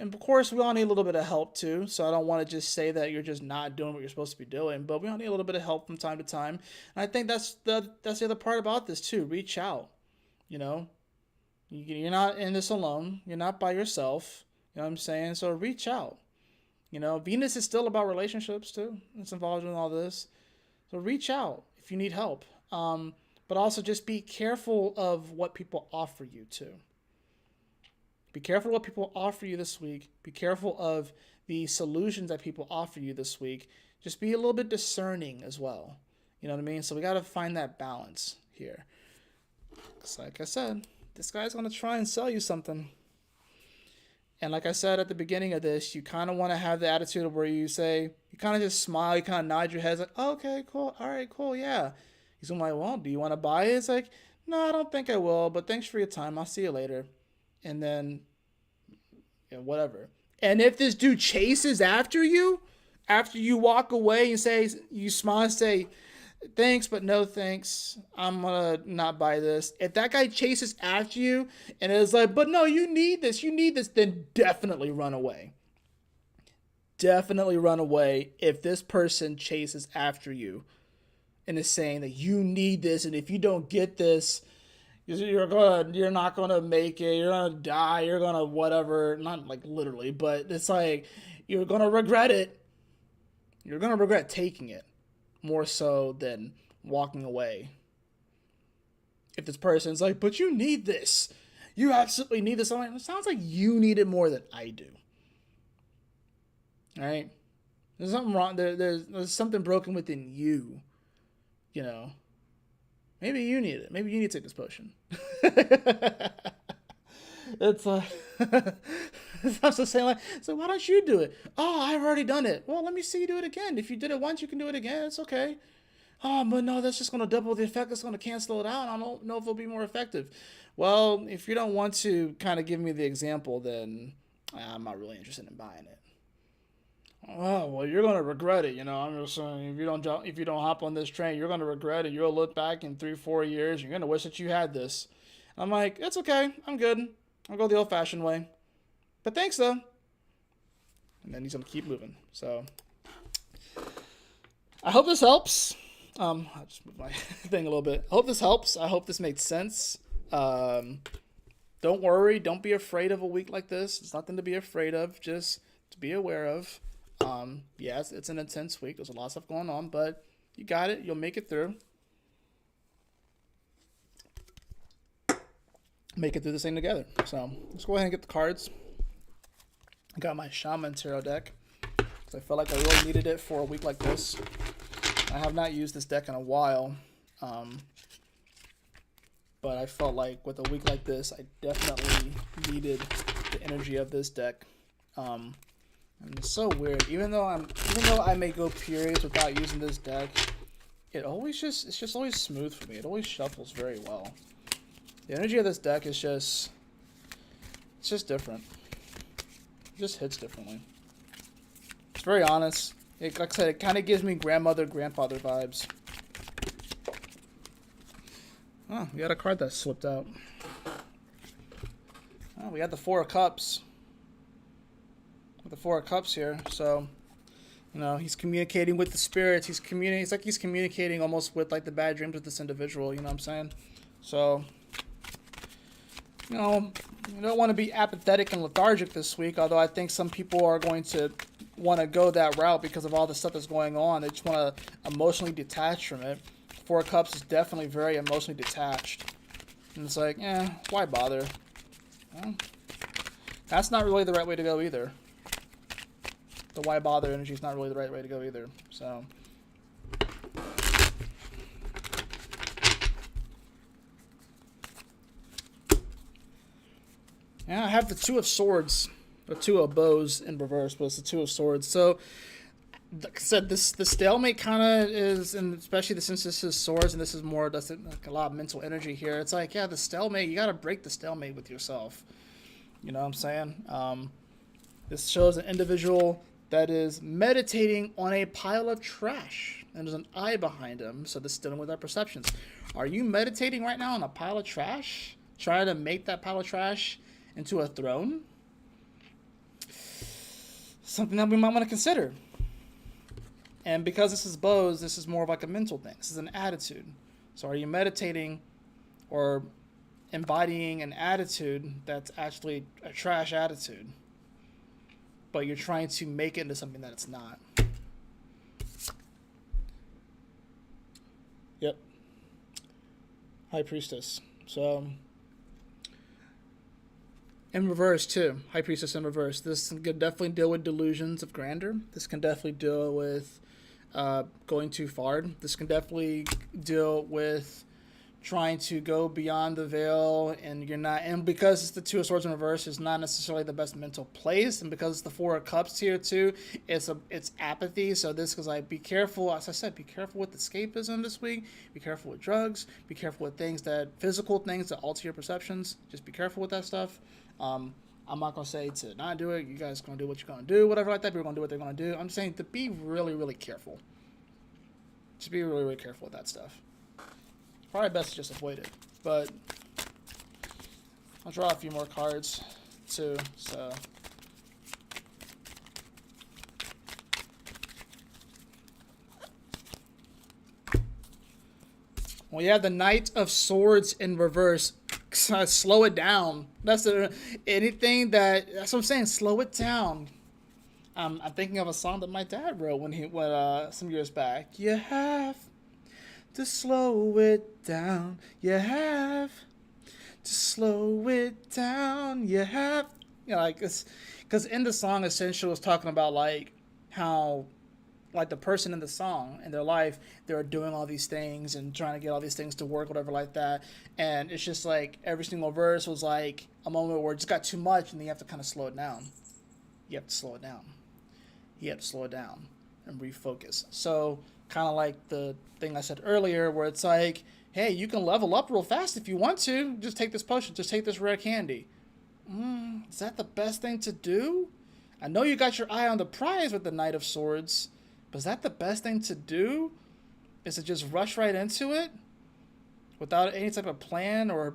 And of course, we all need a little bit of help too. So I don't want to just say that you're just not doing what you're supposed to be doing, but we all need a little bit of help from time to time. And I think that's the other part about this too. Reach out. You know, you're not in this alone. You're not by yourself. You know what I'm saying? So reach out. You know, Venus is still about relationships too. It's involved in all this. So reach out if you need help. But also just be careful of what people offer you too. Be careful what people offer you this week. Be careful of the solutions that people offer you this week. Just be a little bit discerning as well. You know what I mean? So we got to find that balance here. Because like I said, this guy's going to try and sell you something. And like I said at the beginning of this, you kind of want to have the attitude of where you say, you kind of just smile, you kind of nod your head like, oh, okay, cool. All right, cool. Yeah. He's like, well, do you want to buy it? It's like, no, I don't think I will, but thanks for your time. I'll see you later. And then, you know, whatever. And if this dude chases after you walk away and say, you smile and say, thanks, but no thanks, I'm gonna not buy this. If that guy chases after you and is like, but no, you need this, then definitely run away. Definitely run away if this person chases after you and is saying that you need this, and if you don't get this, you're not gonna make it, you're gonna die, you're gonna whatever, not like literally, but it's like you're gonna regret it. You're gonna regret taking it more so than walking away. If this person's like, but you need this, you absolutely need this, I'm like, it sounds like you need it more than I do. All right, there's something wrong. There's something broken within you. You know, maybe you need it. Maybe you need to take this potion. It's I'm just saying, like, so why don't you do it? Oh, I've already done it. Well, let me see you do it again. If you did it once, you can do it again. It's okay. Oh, but no, that's just going to double the effect. It's going to cancel it out. I don't know if it'll be more effective. Well, if you don't want to kind of give me the example, then I'm not really interested in buying it. Oh, well, you're going to regret it. You know, I'm just saying, if you don't hop on this train, you're going to regret it. You'll look back in 3-4 years. You're going to wish that you had this. I'm like, it's okay. I'm good. I'll go the old-fashioned way. But thanks, though. And then he's going to keep moving. So I hope this helps. I'll just move my thing a little bit. I hope this helps. I hope this made sense. Don't worry. Don't be afraid of a week like this. It's nothing to be afraid of. Just to be aware of. Yes, it's an intense week. There's a lot of stuff going on, but you got it. You'll make it through. Make it through this thing together. So let's go ahead and get the cards. I got my Shaman Tarot deck because I felt like I really needed it for a week like this. I have not used this deck in a while, but I felt like with a week like this, I definitely needed the energy of this deck. And it's so weird. Even though I may go periods without using this deck, it's just always smooth for me. It always shuffles very well. The energy of this deck is it's just different. It just hits differently. It's very honest. Like I said, it kind of gives me grandmother, grandfather vibes. Oh, we got a card that slipped out. Oh, we got the Four of Cups. With the Four of Cups here, so you know he's communicating with the spirits. It's like he's communicating almost with like the bad dreams of this individual. You know what I'm saying? So you know, you don't want to be apathetic and lethargic this week. Although I think some people are going to want to go that route because of all the stuff that's going on. They just want to emotionally detach from it. Four of Cups is definitely very emotionally detached, and it's like, why bother? Well, that's not really the right way to go either. The why bother energy is not really the right way to go either. So, yeah, I have the Two of Swords, the Two of Bows in reverse, but it's the Two of Swords. So, like I said, the stalemate kind of is, and especially since this is swords and this is more, that's like a lot of mental energy here. It's like, yeah, the stalemate, you got to break the stalemate with yourself. You know what I'm saying? This shows an individual that is meditating on a pile of trash, and there's an eye behind him, so this is dealing with our perceptions. Are you meditating right now on a pile of trash, trying to make that pile of trash into a throne? something that we might want to consider. And because this is bows, this is more of like a mental thing. This is an attitude. So are you meditating or embodying an attitude that's actually a trash attitude, but you're trying to make it into something that it's not? Yep. High Priestess. So in reverse too. High Priestess in reverse. This can definitely deal with delusions of grandeur. This can definitely deal with going too far. This can definitely deal with trying to go beyond the veil, and you're not. And because it's the Two of Swords in reverse, it's not necessarily the best mental place. And because it's the Four of Cups here too, it's apathy. So this is like, be careful. As I said, be careful with escapism this week. Be careful with drugs. Be careful with physical things that alter your perceptions. Just be careful with that stuff. I'm not gonna say to not do it. You guys gonna do what you're gonna do, whatever like that. People are gonna do what they're gonna do. I'm saying to be really, really careful. Just be really, really careful with that stuff. Probably best to just avoid it. But I'll draw a few more cards too. So well, you have the Knight of Swords in reverse. Slow it down. That's anything that's what I'm saying. Slow it down. I'm thinking of a song that my dad wrote when some years back. You have to slow it down. You have to slow it down. You have, like, because in the song, essentially was talking about like how, like, the person in the song in their life, they're doing all these things and trying to get all these things to work, whatever like that. And it's just like every single verse was like a moment where it just got too much, and then you have to kind of slow it down. You have to slow it down. You have to slow it down and refocus. So kind of like the thing I said earlier, where it's like, hey, you can level up real fast if you want to. Just take this potion. Just take this rare candy. Is that the best thing to do? I know you got your eye on the prize with the Knight of Swords, but is that the best thing to do? Is it just rush right into it without any type of plan or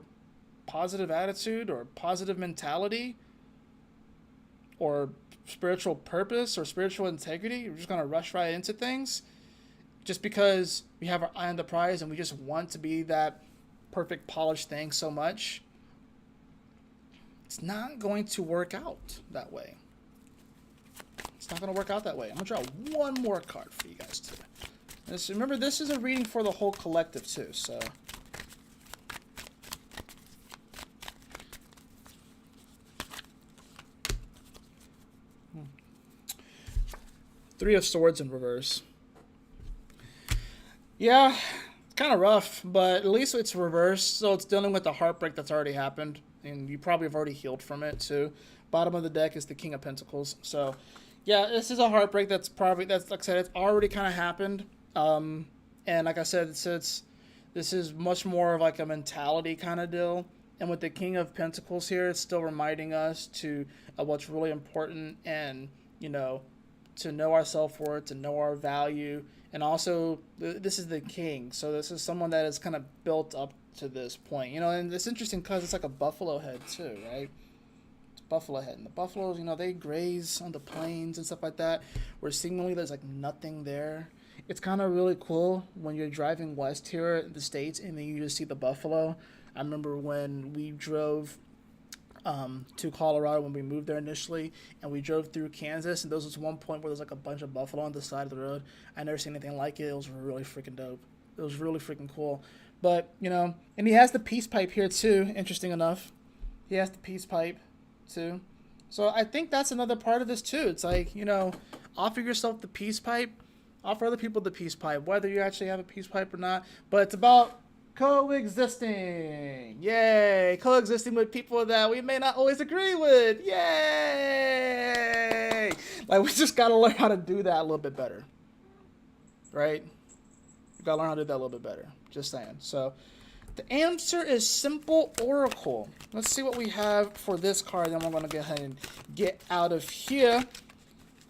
positive attitude or positive mentality or spiritual purpose or spiritual integrity? We're just going to rush right into things just because we have our eye on the prize and we just want to be that perfect polished thing so much. It's not going to work out that way. It's not going to work out that way. I'm going to draw one more card for you guys too. Remember, this is a reading for the whole collective too, so. Three of Swords in reverse. Yeah, it's kind of rough, but at least it's reversed, so it's dealing with the heartbreak that's already happened, and you probably have already healed from it too. Bottom of the deck is the King of Pentacles, so yeah, this is a heartbreak that's like I said, it's already kind of happened, and like I said, this is much more of like a mentality kind of deal, and with the King of Pentacles here, it's still reminding us of what's really important, and to know our self-worth, to know our value, and also this is the king, so this is someone that is kind of built up to this point, and it's interesting because it's like a buffalo head too, right? It's buffalo head, and the buffaloes, they graze on the plains and stuff like that, where seemingly there's like nothing there. It's kind of really cool when you're driving west here in the States and then you just see the buffalo. I remember when we drove to Colorado when we moved there initially, and we drove through Kansas, and there was one point where there's like a bunch of buffalo on the side of the road. I never seen anything like it. It was really freaking dope. It was really freaking cool. But and he has the peace pipe here too. Interesting enough, he has the peace pipe too. So I think that's another part of this too. It's like, offer yourself the peace pipe, offer other people the peace pipe, whether you actually have a peace pipe or not. But it's about coexisting. Yay! Coexisting with people that we may not always agree with. Yay! Like, we just gotta learn how to do that a little bit better. Right? We gotta learn how to do that a little bit better. Just saying. So, the answer is Simple Oracle. Let's see what we have for this card, then we're gonna go ahead and get out of here.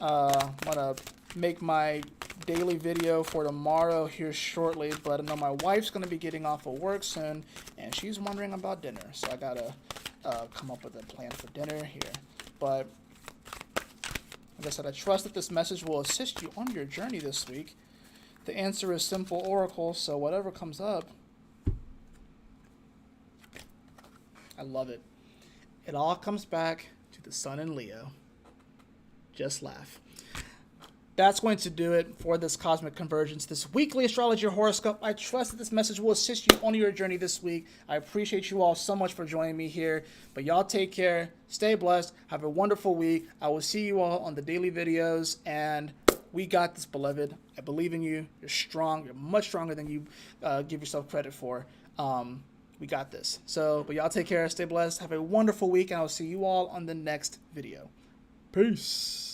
I'm gonna make my daily video for tomorrow here shortly, but I know my wife's going to be getting off of work soon, and she's wondering about dinner, so I gotta come up with a plan for dinner here. But Like I said, I trust that this message will assist you on your journey this week. The answer is simple oracle, so whatever comes up, I love it. It all comes back to the sun in Leo. Just laugh. That's going to do it for this Cosmic Convergence, this weekly astrology horoscope. I trust that this message will assist you on your journey this week. I appreciate you all so much for joining me here. But y'all take care. Stay blessed. Have a wonderful week. I will see you all on the daily videos. And we got this, beloved. I believe in you. You're strong. You're much stronger than you give yourself credit for. We got this. But y'all take care. Stay blessed. Have a wonderful week. And I'll see you all on the next video. Peace.